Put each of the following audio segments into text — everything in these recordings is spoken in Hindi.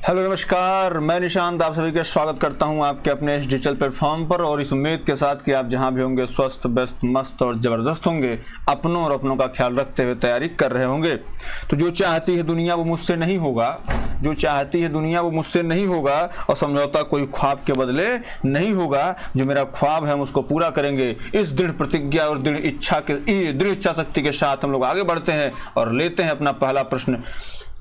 हेलो नमस्कार, मैं निशांत आप सभी का स्वागत करता हूं आपके अपने इस डिजिटल प्लेटफॉर्म पर और इस उम्मीद के साथ कि आप जहां भी होंगे स्वस्थ व्यस्त मस्त और ज़बरदस्त होंगे, अपनों और अपनों का ख्याल रखते हुए तैयारी कर रहे होंगे। तो जो चाहती है दुनिया वो मुझसे नहीं होगा, जो चाहती है दुनिया वो मुझसे नहीं होगा और समझौता कोई ख्वाब के बदले नहीं होगा। जो मेरा ख्वाब है हम उसको पूरा करेंगे। इस दृढ़ प्रतिज्ञा और दृढ़ इच्छा शक्ति के साथ हम लोग आगे बढ़ते हैं और लेते हैं अपना पहला प्रश्न।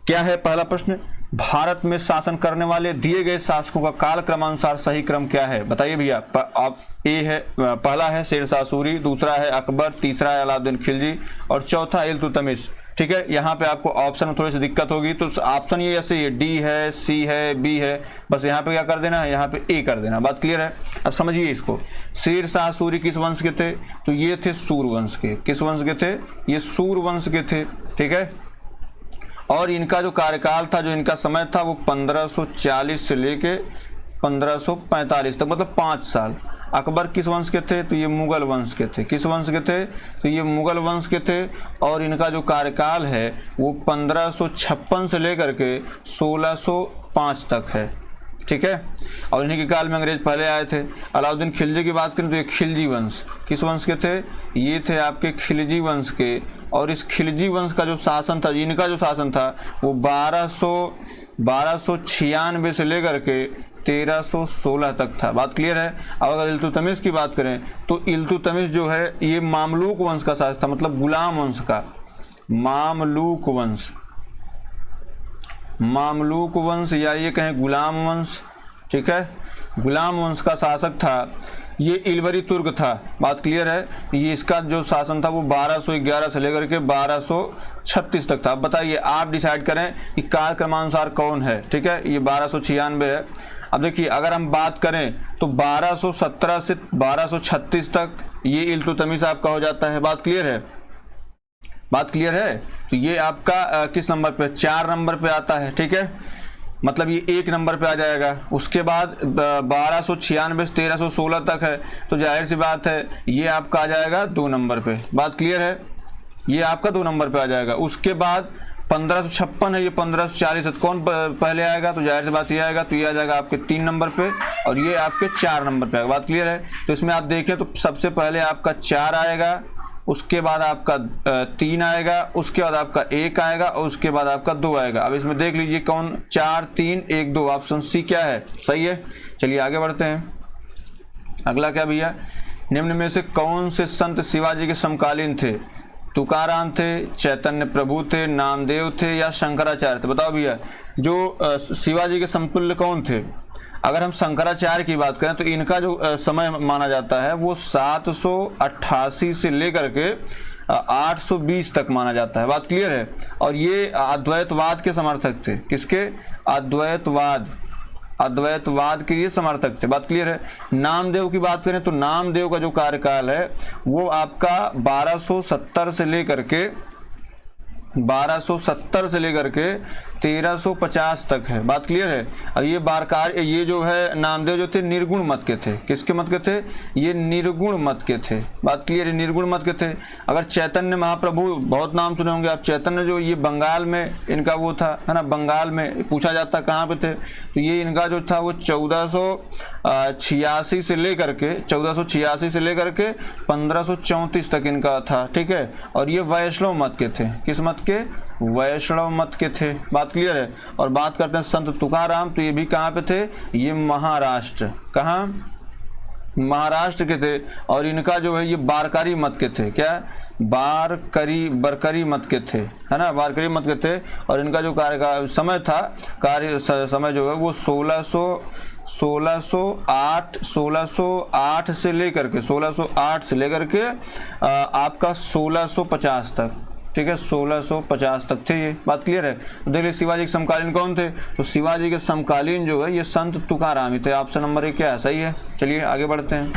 क्या है पहला प्रश्न? भारत में शासन करने वाले दिए गए शासकों का काल क्रमानुसार सही क्रम क्या है? बताइए भैया। आप ए है, पहला है शेरशाह सूरी, दूसरा है अकबर, तीसरा है अलाउद्दीन खिलजी और चौथा इल्तुतमिश। ठीक है, यहाँ पे आपको ऑप्शन में थोड़ी सी दिक्कत होगी तो ऑप्शन ये ऐसे ये डी है, सी है, बी है, बस यहाँ पे क्या कर देना है, यहाँ पे ए कर देना। बात क्लियर है? अब समझिए इसको। शेरशाह सूरी किस वंश के थे? तो ये थे सूर वंश के। किस वंश के थे? ये सूर वंश के थे। ठीक है, और इनका जो कार्यकाल था, जो इनका समय था वो 1540 से लेके 1545 तक, मतलब 5 साल। अकबर किस वंश के थे? तो ये मुगल वंश के थे। किस वंश के थे? तो ये मुगल वंश के थे और इनका जो कार्यकाल है वो 1556 से लेकर के 1605 तक है। ठीक है, और इन्हीं के काल में अंग्रेज पहले आए थे। अलाउद्दीन खिलजी की बात करें तो ये खिलजी वंश। किस वंश के थे? ये थे आपके खिलजी वंश के। और इस खिलजी वंश का जो शासन था, इनका जो शासन था वो 1296 से लेकर के 1316 तक था। बात क्लियर है? अब अगर इल्तुतमिश की बात करें तो इल्तुतमिश जो है ये मामलूक वंश का शासक था, मतलब गुलाम वंश का। मामलूक वंश, मामलूक वंश या ये कहें गुलाम वंश। ठीक है, गुलाम वंश का शासक था ये इलबरी तुर्क था। बात क्लियर है? ये इसका जो शासन था वो 1211 से लेकर के 1236 तक था। अब बताइए, आप डिसाइड करें कि काल क्रमानुसार कौन है। ठीक है, ये 1296 है। अब देखिए, अगर हम बात करें तो 1217 से 1236 तक ये इल्तुतमिश आपका हो जाता है। बात क्लियर है? बात क्लियर है? तो ये आपका किस नंबर पे? 4 नंबर पे आता है। ठीक है, मतलब ये 1 नंबर पे आ जाएगा। उसके बाद 1296 से 1316 तक है, तो जाहिर सी बात है ये आपका आ जाएगा 2 नंबर पे। बात क्लियर है? ये आपका 2 नंबर पे आ जाएगा। उसके बाद 1556 है, ये 1540 है, कौन पहले आएगा? तो जाहिर सी बात ये आएगा, तो ये आ जाएगा आपके 3 नंबर पे और ये आपके 4 नंबर पे आएगा। बात क्लियर है? तो इसमें आप देखें तो सबसे पहले आपका 4 आएगा, उसके बाद आपका 3 आएगा, उसके बाद आपका 1 आएगा और उसके बाद आपका 2 आएगा। अब इसमें देख लीजिए कौन 4 3 1 2, ऑप्शन सी क्या है? सही है। चलिए आगे बढ़ते हैं। अगला क्या भैया? निम्न में से कौन से संत शिवाजी के समकालीन थे? तुकाराम थे, चैतन्य प्रभु थे, नामदेव थे या शंकराचार्य थे? बताओ भैया, जो शिवाजी के समतुल्य कौन थे? अगर हम शंकराचार्य की बात करें तो इनका जो समय माना जाता है वो 788 से लेकर के 820 तक माना जाता है। बात क्लियर है? और ये अद्वैतवाद के समर्थक थे। किसके? अद्वैतवाद के ये समर्थक थे। बात क्लियर है? नामदेव की बात करें तो नामदेव का जो कार्यकाल है वो आपका 1270 से लेकर के 1350 तक है। बात क्लियर है? और ये जो है नामदेव जो थे निर्गुण मत के थे। किसके मत के थे? ये निर्गुण मत के थे। बात क्लियर है? निर्गुण मत के थे। अगर चैतन्य महाप्रभु, बहुत नाम सुने होंगे आप, चैतन्य जो ये बंगाल में इनका वो था, है ना, बंगाल में पूछा जाता कहाँ पे थे, तो ये इनका जो था वो 1486 से लेकर के 1534 तक इनका था। ठीक है, और ये वैष्णव मत के थे। किस मत के? वैष्णव मत के थे। बात क्लियर है? और बात करते हैं संत तुकाराम, तो ये भी कहाँ पे थे? ये महाराष्ट्र। कहाँ? महाराष्ट्र के थे। और इनका जो है ये बारकरी मत के थे। क्या? बरकरी मत के थे, है ना, बारकरी मत के थे। और इनका जो कार्य समय था, कार्य समय जो है वो 1608 से लेकर के आपका 1650 तक। ठीक है, 1650 तक थे ये। बात क्लियर है? तो देखिए शिवाजी के समकालीन कौन थे? तो शिवाजी के समकालीन जो है ये संत तुकाराम ही थे। ऑप्शन नंबर 1 क्या है? सही है। चलिए आगे बढ़ते हैं।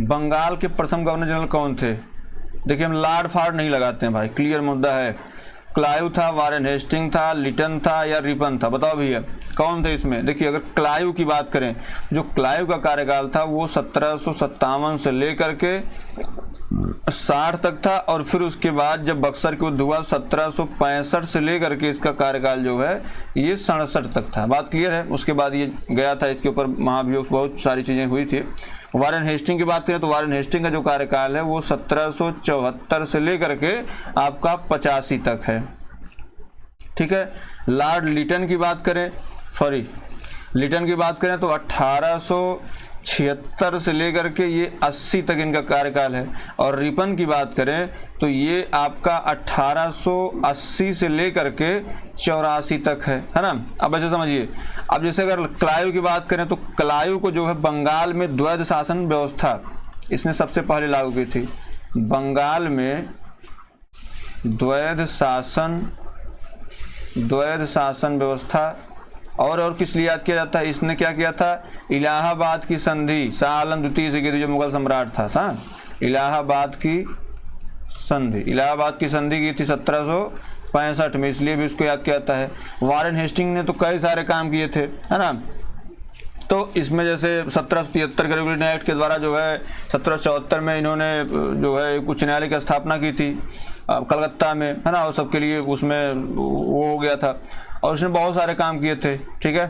बंगाल के प्रथम गवर्नर जनरल कौन थे? देखिए हम लाड फाड़ नहीं लगाते हैं भाई, क्लियर मुद्दा है। क्लाइव था, वारेन हेस्टिंग था, लिटन था या रिपन था? बताओ भैया कौन थे इसमें? देखिए अगर क्लाइव की बात करें, जो क्लाइव का कार्यकाल था वो 1757 से लेकर के 60 तक था, और फिर उसके बाद जब बक्सर की युद्ध हुआ 1765 से लेकर के इसका कार्यकाल जो है ये 67 तक था। बात क्लियर है। उसके बाद ये गया था, इसके ऊपर महाभियोग बहुत सारी चीज़ें हुई थी। वारेन हेस्टिंग की बात करें तो वारेन हेस्टिंग का जो कार्यकाल है वो 1774 से लेकर के आपका 85 तक है, ठीक है। लॉर्ड लिटन की बात करें, लिटन की बात करें तो 1876 से लेकर के ये 80 तक इनका कार्यकाल है। और रिपन की बात करें तो ये आपका 1880 से लेकर के 84 तक है ना। अब ऐसे समझिए, अब जैसे अगर क्लाइव की बात करें तो क्लाइव को जो है बंगाल में द्वैध शासन व्यवस्था इसने सबसे पहले लागू की थी। बंगाल में द्वैध शासन व्यवस्था। और किस लिए याद किया जाता है, इसने क्या किया था, इलाहाबाद की संधि शाह आलम द्वितीय से की थी, जो मुगल सम्राट था। इलाहाबाद की संधि की थी 1765 में, इसलिए भी उसको याद किया जाता है। वारेन हेस्टिंग ने तो कई सारे काम किए थे, है ना। तो इसमें जैसे 1773 के रेगुलेटिंग एक्ट के द्वारा जो है 1774 में इन्होंने जो है उच्च न्यायालय की स्थापना की थी कलकत्ता में, है ना, और सबके लिए उसमें वो हो गया था, और उसने बहुत सारे काम किए थे, ठीक है।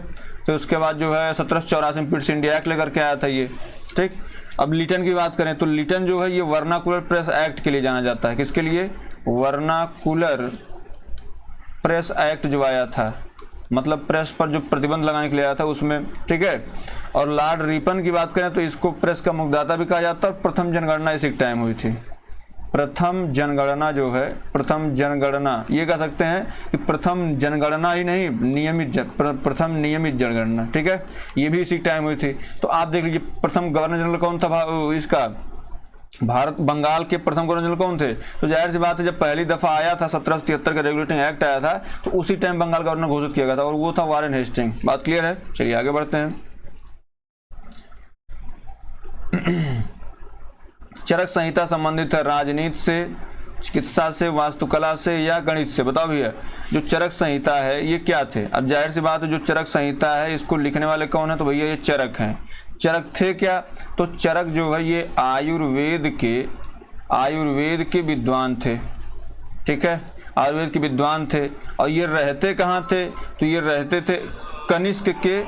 तो उसके बाद जो है 1784 में पिट्स इंडिया एक्ट लेकर के आया था ये, ठीक। अब लिटन की बात करें तो लिटन जो है ये वर्नाकुलर प्रेस एक्ट के लिए जाना जाता है। किसके लिए, वर्नाकुलर प्रेस एक्ट जो आया था, मतलब प्रेस पर जो प्रतिबंध लगाने के लिए आया था उसमें, ठीक है। और लॉर्ड रिपन की बात करें तो इसको प्रेस का मुखदाता भी कहा जाता है। और प्रथम जनगणना इसी टाइम हुई थी। प्रथम जनगणना जो है, प्रथम जनगणना ये कह सकते हैं कि प्रथम जनगणना ही नहीं, प्रथम नियमित जनगणना, ठीक है, ये भी इसी टाइम हुई थी। तो आप देख लीजिए प्रथम गवर्नर जनरल कौन था इसका, भारत बंगाल के प्रथम गवर्नर जनरल कौन थे। तो जाहिर सी बात है जब पहली दफा आया था 1773 का रेगुलेटिंग एक्ट आया था तो उसी टाइम बंगाल गवर्नर घोषित किया गया था, और वो था वारेन हेस्टिंग। बात क्लियर है। चलिए आगे बढ़ते हैं। चरक संहिता संबंधित है राजनीति से, चिकित्सा से, वास्तुकला से या गणित से। बताओ भैया जो चरक संहिता है ये क्या थे। अब जाहिर सी बात है जो चरक संहिता है इसको लिखने वाले कौन है, तो भैया ये चरक हैं। चरक थे क्या, तो चरक जो है ये आयुर्वेद के विद्वान थे, ठीक है, आयुर्वेद के विद्वान थे। और ये रहते कहाँ थे, तो ये रहते थे कनिष्क के,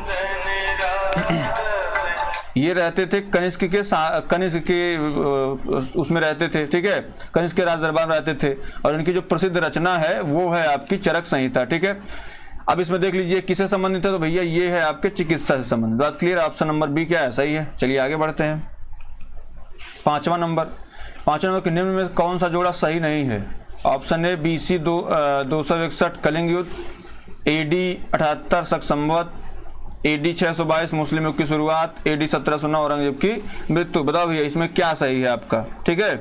ये रहते थे कनिष्क के उसमें रहते थे, ठीक है, कनिष्क के राज दरबार में रहते थे। और इनकी जो प्रसिद्ध रचना है वो है आपकी चरक संहिता, ठीक है। अब इसमें देख लीजिए किससे संबंधित है, तो भैया ये है आपके चिकित्सा से संबंधित। बात क्लियर। ऑप्शन नंबर बी क्या है, सही है। चलिए आगे बढ़ते हैं। पांचवा नंबर के निम्न में कौन सा जोड़ा सही नहीं है। ऑप्शन ए BC 261 कलिंग युद्ध, AD 78 शक संवत, AD 622 मुस्लिम युग की शुरुआत, AD 1709 औरंगजेब की मृत्यु। बताओ भैया इसमें क्या सही है आपका, ठीक है।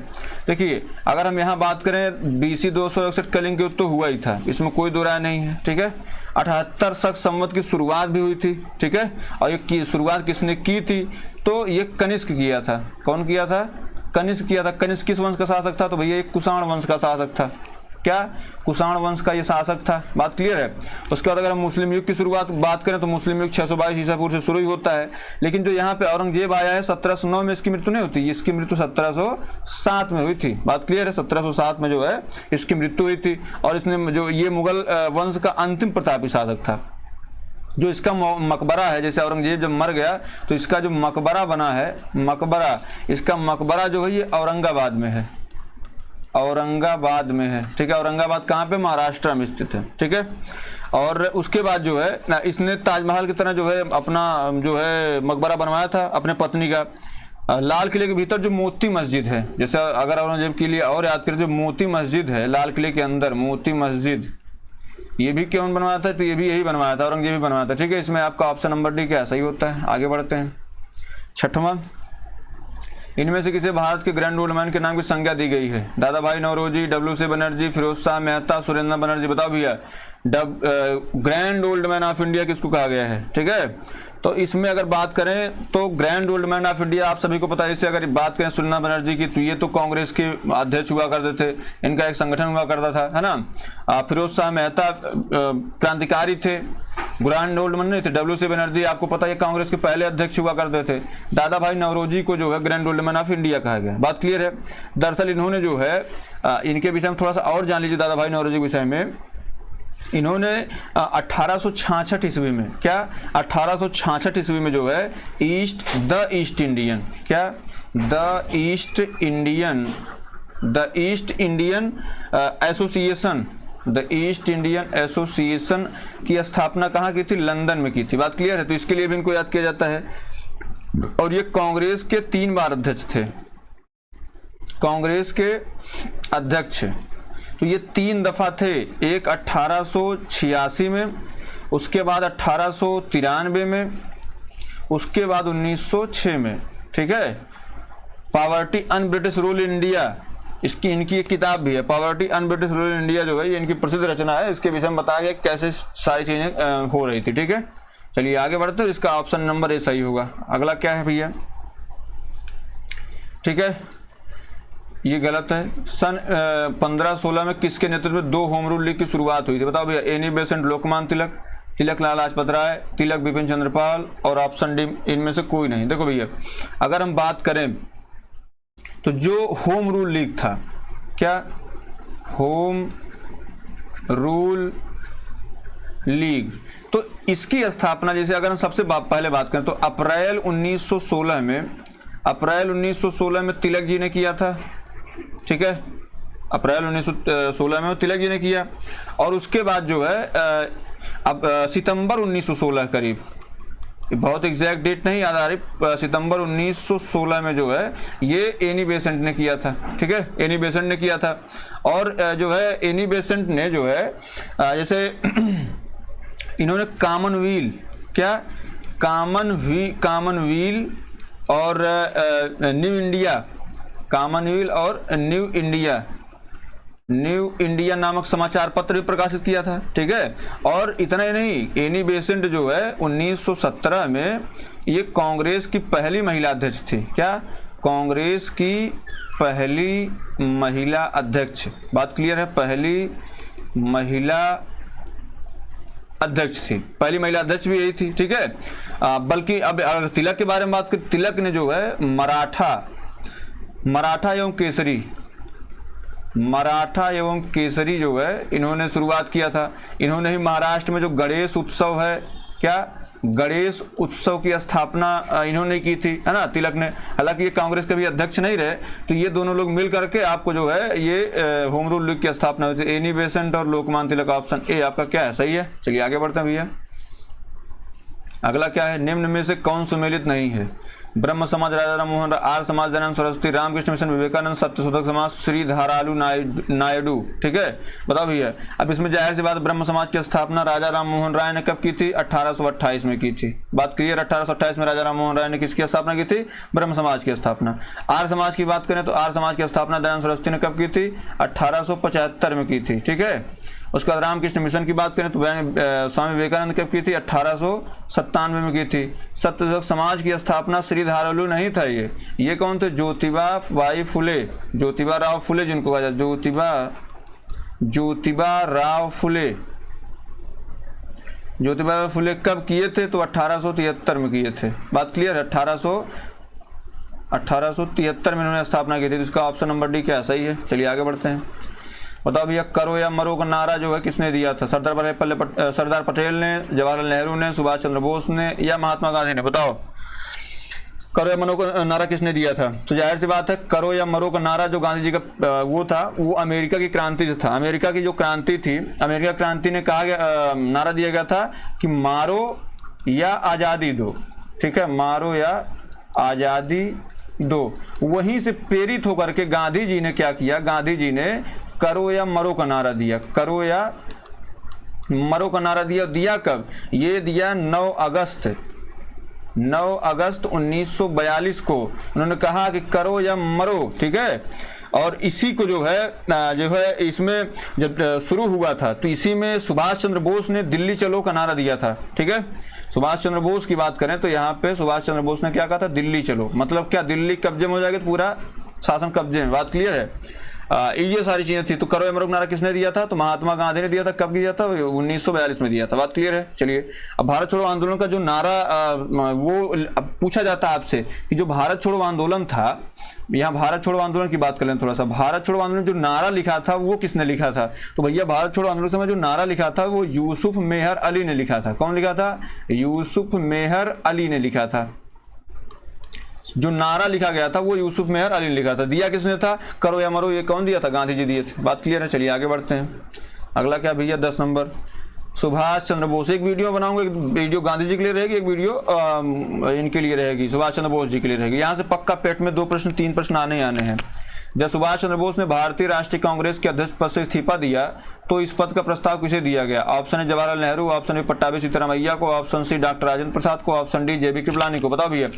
देखिए अगर हम यहाँ बात करें BC 261 कलिंग युद्ध तो हुआ ही था, इसमें कोई दो राय नहीं है, ठीक है। 78 शक संवत की शुरुआत भी हुई थी, ठीक है। और ये शुरुआत किसने की थी, तो ये कनिष्क किया था। कौन किया था, कनिष्क किया था। कनिष्क किस वंश का शासक था, तो भैया ये कुषाण वंश का शासक था। क्या, कुषाण वंश का ये शासक था। बात क्लियर है। उसके बाद अगर हम मुस्लिम युग की शुरुआत बात करें तो मुस्लिम युग 622 ईसा पूर्व से शुरू ही होता है। लेकिन जो यहाँ पे औरंगजेब आया है 1709 में इसकी मृत्यु नहीं होती, इसकी मृत्यु 1707 में हुई थी। बात क्लियर है। 1707 में जो है इसकी मृत्यु हुई थी। और इसने जो ये मुगल वंश का अंतिम प्रतापी शासक था। जो इसका मकबरा है, जैसे औरंगजेब जब मर गया तो इसका जो मकबरा बना है, इसका मकबरा जो है ये औरंगाबाद में है, औरंगाबाद में है, ठीक है। औरंगाबाद कहाँ पे, महाराष्ट्र में स्थित है, ठीक है। और उसके बाद जो है ना इसने ताजमहल की तरह जो है अपना जो है मकबरा बनवाया था अपने पत्नी का। लाल किले के भीतर जो मोती मस्जिद है, जैसे अगर औरंगजेब के लिए और याद करें जो मोती मस्जिद है लाल किले के अंदर, मोती मस्जिद, ये भी कौन बनवाया था, तो ये भी यही बनवाया था, औरंगजेब ही बनवाया था, ठीक है। इसमें आपका ऑप्शन नंबर डी क्या सही होता है। आगे बढ़ते हैं। छठवां, इनमें से किसे भारत के ग्रैंड ओल्ड मैन के नाम की संज्ञा दी गई है। दादा भाई नौरोजी, WC बनर्जी, फिरोज शाह मेहता, सुरेंद्र बनर्जी। बताओ भैया grand old man of India किसको कहा गया है, ठीक है। तो इसमें अगर बात करें तो grand old man of India आप सभी को पता है। इससे अगर बात करें सुरेंद्र बनर्जी की तो ये तो कांग्रेस के अध्यक्ष हुआ करते थे, इनका एक संगठन हुआ करता था, है ना। फिरोज शाह मेहता क्रांतिकारी थे, ग्रैंड ओल्ड मैन नहीं थे, WC बनर्जी आपको पता है कांग्रेस के पहले अध्यक्ष हुआ करते थे। दादा भाई नौरोजी को जो है grand old man of India कहा गया। बात क्लियर है। दरअसल इन्होंने जो है इनके विषय में थोड़ा सा और जान लीजिए। दादा भाई नौरोजी के विषय में इन्होंने 1866 ईस्वी में, क्या 1866 ईस्वी में जो है द ईस्ट इंडियन एसोसिएशन की स्थापना कहाँ की थी? लंदन में की थी। बात क्लियर है। तो इसके लिए भी इनको याद किया जाता है। और ये कांग्रेस के 3 बार अध्यक्ष थे, कांग्रेस के अध्यक्ष। तो ये 3 दफा थे, एक 1886 में, उसके बाद 1893 में, उसके बाद 1906 में। ठीक है। Poverty un British rule India, इनकी एक किताब भी है, poverty un British rule India जो है, ये इनकी प्रसिद्ध रचना है। इसके विषय में बताया गया कैसे सारी चीजें हो रही थी। ठीक है। चलिए आगे बढ़ते हैं। इसका ऑप्शन नंबर ए सही होगा। अगला क्या है भैया? ठीक है, ये गलत है। सन 1516 में किसके नेतृत्व में 2 होम रूल लीग की शुरुआत हुई थी? बताओ भैया। एनी बेसेंट लोकमान तिलक, तिलक लाल लाजपत राय, तिलक बिपिन चंद्र पाल, और ऑप्शन डी इनमें से कोई नहीं। देखो भैया, अगर हम बात करें तो जो होम रूल लीग था, क्या होम रूल लीग, तो इसकी स्थापना, जैसे अगर हम सबसे पहले बात करें तो अप्रैल 1916 में तिलक जी ने किया था। ठीक है, अप्रैल 1916 में तिलक जी ने किया। और उसके बाद जो है अब सितंबर 1916 करीब, बहुत एग्जैक्ट डेट नहीं याद आ रही, सितंबर 1916 में जो है ये एनी बेसेंट ने किया था। ठीक है, एनी बेसेंट ने किया था। और जो है एनी बेसेंट ने जो है जैसे इन्होंने कॉमनवेल, क्या कॉमनवेल और न्यू इंडिया, कॉमनवेल और न्यू इंडिया नामक समाचार पत्र भी प्रकाशित किया था। ठीक है। और इतना ही नहीं, एनी बेसेंट जो है 1917 में ये कांग्रेस की पहली महिला अध्यक्ष थी। क्या? कांग्रेस की पहली महिला अध्यक्ष। बात क्लियर है? पहली महिला अध्यक्ष थी, पहली महिला अध्यक्ष भी यही थी। ठीक है। बल्कि अब अगर तिलक के बारे में बात करें, तिलक ने जो है मराठा एवं केसरी जो है इन्होंने शुरुआत किया था। इन्होंने ही महाराष्ट्र में जो गणेश उत्सव है, क्या गणेश उत्सव की स्थापना इन्होंने की थी, है ना, तिलक ने। हालांकि ये कांग्रेस के भी अध्यक्ष नहीं रहे। तो ये दोनों लोग मिल करके आपको जो है ये होम रूल लीग की स्थापना हुई थी। एनी बेसेंट और लोकमान तिलक। ऑप्शन ए आपका क्या है? सही है। चलिए आगे बढ़ते हैं भैया। अगला क्या है? निम्न में से कौन सुमेलित नहीं है? ब्रह्म समाज राजा राम मोहन राय, आर्य समाज दयानंद सरस्वती, रामकृष्ण मिशन विवेकानंद, सत्यशोधक समाज श्री धारालू नायडू। ठीक है। बताओ भैया, अब इसमें जाहिर सी बात, ब्रह्म समाज की स्थापना राजा राम मोहन राय ने कब की थी? 1828 में की थी। बात क्लियर? 1828 में राजा राम मोहन राय ने किसकी स्थापना की थी? ब्रह्म समाज की स्थापना। आर्य समाज की बात करें तो आर्य समाज की स्थापना दयानंद सरस्वती ने कब की थी? 1875 में की थी। ठीक है। उसके बाद रामकृष्ण मिशन की बात करें तो स्वामी विवेकानंद कब की थी? 1897 में की थी। सत्यशोधक समाज की स्थापना श्री धारालू नहीं था। ये कौन थे? ज्योतिबा राव फुले, जिनको कहा जाए ज्योतिबा राव फुले कब किए थे? तो 1873 में किए थे। बात क्लियर है? 1873 में इन्होंने स्थापना की थी। इसका ऑप्शन नंबर डी क्या सही है। चलिए आगे बढ़ते हैं। बताओ भैया, करो या मरो का नारा जो है किसने दिया था? सरदार पटेल ने, जवाहरलाल नेहरू ने, सुभाष चंद्र बोस ने, या महात्मा गांधी ने? बताओ, करो या मरो का नारा किसने दिया था? तो जाहिर सी बात है, करो या मरो का नारा जो गांधी जी का वो था, वो अमेरिका की क्रांति से था। अमेरिका की जो क्रांति थी, अमेरिका क्रांति ने कहा गया, नारा दिया गया था कि मारो या आज़ादी दो। ठीक है, मारो या आज़ादी दो। वहीं से प्रेरित होकर के गांधी जी ने क्या किया? गांधी जी ने करो या मरो का नारा दिया। करो या मरो का नारा दिया कब? ये दिया 9 अगस्त 1942 को। उन्होंने कहा कि करो या मरो। ठीक है। और इसी को जो है इसमें जब शुरू हुआ था तो इसी में सुभाष चंद्र बोस ने दिल्ली चलो का नारा दिया था। ठीक है। सुभाष चंद्र बोस की बात करें तो यहाँ पे सुभाष चंद्र बोस ने क्या कहा था? दिल्ली चलो। मतलब क्या? दिल्ली कब्जे में हो जाएगी तो पूरा शासन कब्जे में। बात क्लियर है? ये सारी चीजें थी। तो करो या मरो का नारा किसने दिया था? तो महात्मा गांधी ने दिया था। कब दिया था? 1942 में दिया था। बात क्लियर है? चलिए, अब भारत छोड़ो आंदोलन का जो नारा वो पूछा जाता है आपसे कि जो भारत छोड़ो आंदोलन था, यहाँ भारत छोड़ो आंदोलन की बात कर लें थोड़ा सा। भारत छोड़ो आंदोलन जो नारा लिखा था वो किसने लिखा था? तो भैया भारत छोड़ो आंदोलन समय जो नारा लिखा था वो यूसुफ मेहर अली ने लिखा था। कौन लिखा था? यूसुफ मेहर अली ने लिखा था। जो नारा लिखा गया था वो यूसुफ मेहर अली ने लिखा था। दिया किसने था? करो या मरो, ये कौन दिया था? गांधी जी दिए थे। बात क्लियर है? चलिए आगे बढ़ते हैं। अगला क्या भैया? 10 नंबर सुभाष चंद्र बोस। एक वीडियो बनाऊंगा, एक वीडियो गांधी जी के लिए रहेगी, एक वीडियो इनके लिए रहेगी, सुभाष चंद्र बोस जी के लिए रहेगी। यहाँ से पक्का पेट में 2 प्रश्न 3 प्रश्न आने हैं। जब सुभाष चंद्र बोस ने भारतीय राष्ट्रीय कांग्रेस के अध्यक्ष पद से इस्तीफा दिया तो इस पद का प्रस्ताव किसे दिया गया? ऑप्शन है जवाहरलाल नेहरू, ऑप्शन है पट्टाभी सीतारामैया को, option C doctor Rajendra Prasad को, ऑप्शन डी JB कृपलानी को। बताओ भैया।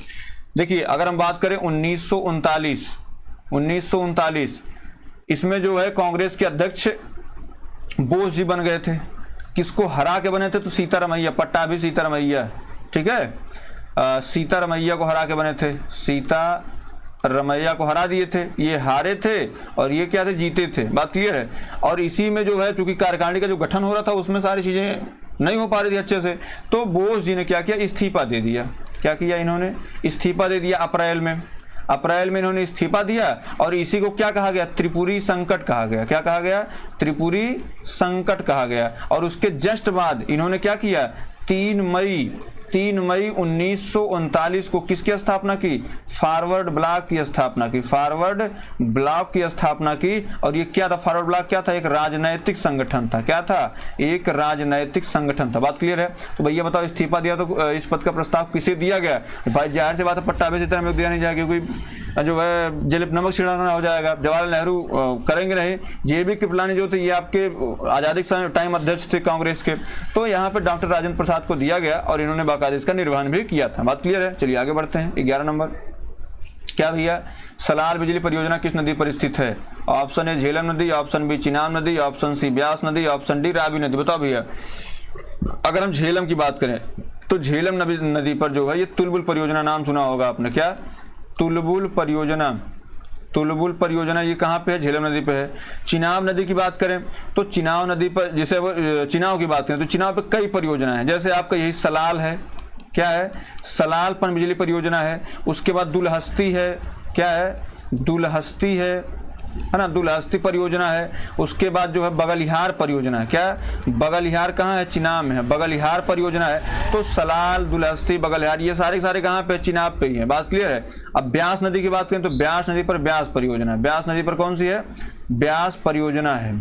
देखिए, अगर हम बात करें 1939 इसमें जो है कांग्रेस के अध्यक्ष बोस जी बन गए थे। किसको हरा के बने थे? तो सीतारामैया, पट्टाभी सीतारामैया। ठीक है, सीतारामैया को हरा के बने थे। सीतारामैया को हरा दिए थे। ये हारे थे और ये क्या थे? जीते थे। बात क्लियर है? और इसी में जो है चूंकि कार्यकारिणी का जो गठन हो रहा था उसमें सारी चीजें नहीं हो पा रही थी अच्छे से, तो बोस जी ने क्या किया? इस्तीफा दे दिया। क्या किया इन्होंने? इस्तीफा दे दिया। अप्रैल में इन्होंने इस्तीफा दिया और इसी को क्या कहा गया? त्रिपुरी संकट कहा गया। क्या कहा गया? त्रिपुरी संकट कहा गया। और उसके जस्ट बाद इन्होंने क्या किया? 3 मई 1939 को किसकी स्थापना की? फॉरवर्ड ब्लॉक की स्थापना की। फॉरवर्ड ब्लॉक की स्थापना की। और ये क्या था? फॉरवर्ड ब्लॉक क्या था? एक राजनैतिक संगठन था। क्या था? एक राजनैतिक संगठन था। बात क्लियर है? तो भैया बताओ, इस्तीफा दिया तो इस पद का प्रस्ताव किसे दिया गया? भाई जाहिर सी बात है पट्टाभी सीतारामैया को दिया नहीं जाएगा, क्योंकि जो है जलेब नमक छिड़कना हो जाएगा। जवाहरलाल नेहरू करेंगे नहीं। JB कृपलानी जो थे ये आपके आजादी के टाइम अध्यक्ष थे कांग्रेस के। तो यहाँ पे डॉक्टर राजेंद्र प्रसाद को दिया गया और इन्होंने बाकायदा इसका निर्वहन भी किया था। बात क्लियर है? चलिए आगे बढ़ते हैं। 11 नंबर क्या भैया? सलाल बिजली परियोजना किस नदी पर स्थित है? ऑप्शन ए झेलम नदी, ऑप्शन बी चिनाब नदी, ऑप्शन सी ब्यास नदी, ऑप्शन डी रावी नदी। बताओ भैया। अगर हम झेलम की बात करें तो झेलम नदी पर जो है ये तुलबुल परियोजना, नाम सुना होगा आपने। क्या? तुलबुल परियोजना ये कहाँ पे है? झेलम नदी पे है। चिनाब नदी की बात करें तो चिनाब नदी पर, जैसे चिनाब की बात करें तो चिनाब पे कई परियोजना है। जैसे आपका यही सलाल है। क्या है? सलाल पनबिजली परियोजना है। उसके बाद दुलहस्ती है। क्या है? दुलहस्ती है ना, दुलहस्ती परियोजना है। उसके बाद जो है बगलिहार परियोजना है। क्या? बगलिहार कहाँ है? चिनाब में है। बगलिहार परियोजना है। तो सलाल, दुलहस्ती, बगलिहार ये सारे कहाँ पे? चिनाब पे ही है। बात क्लियर है? अब ब्यास नदी की बात करें तो ब्यास नदी पर ब्यास परियोजना है। ब्यास नदी पर कौन सी है? ब्यास परियोजना है।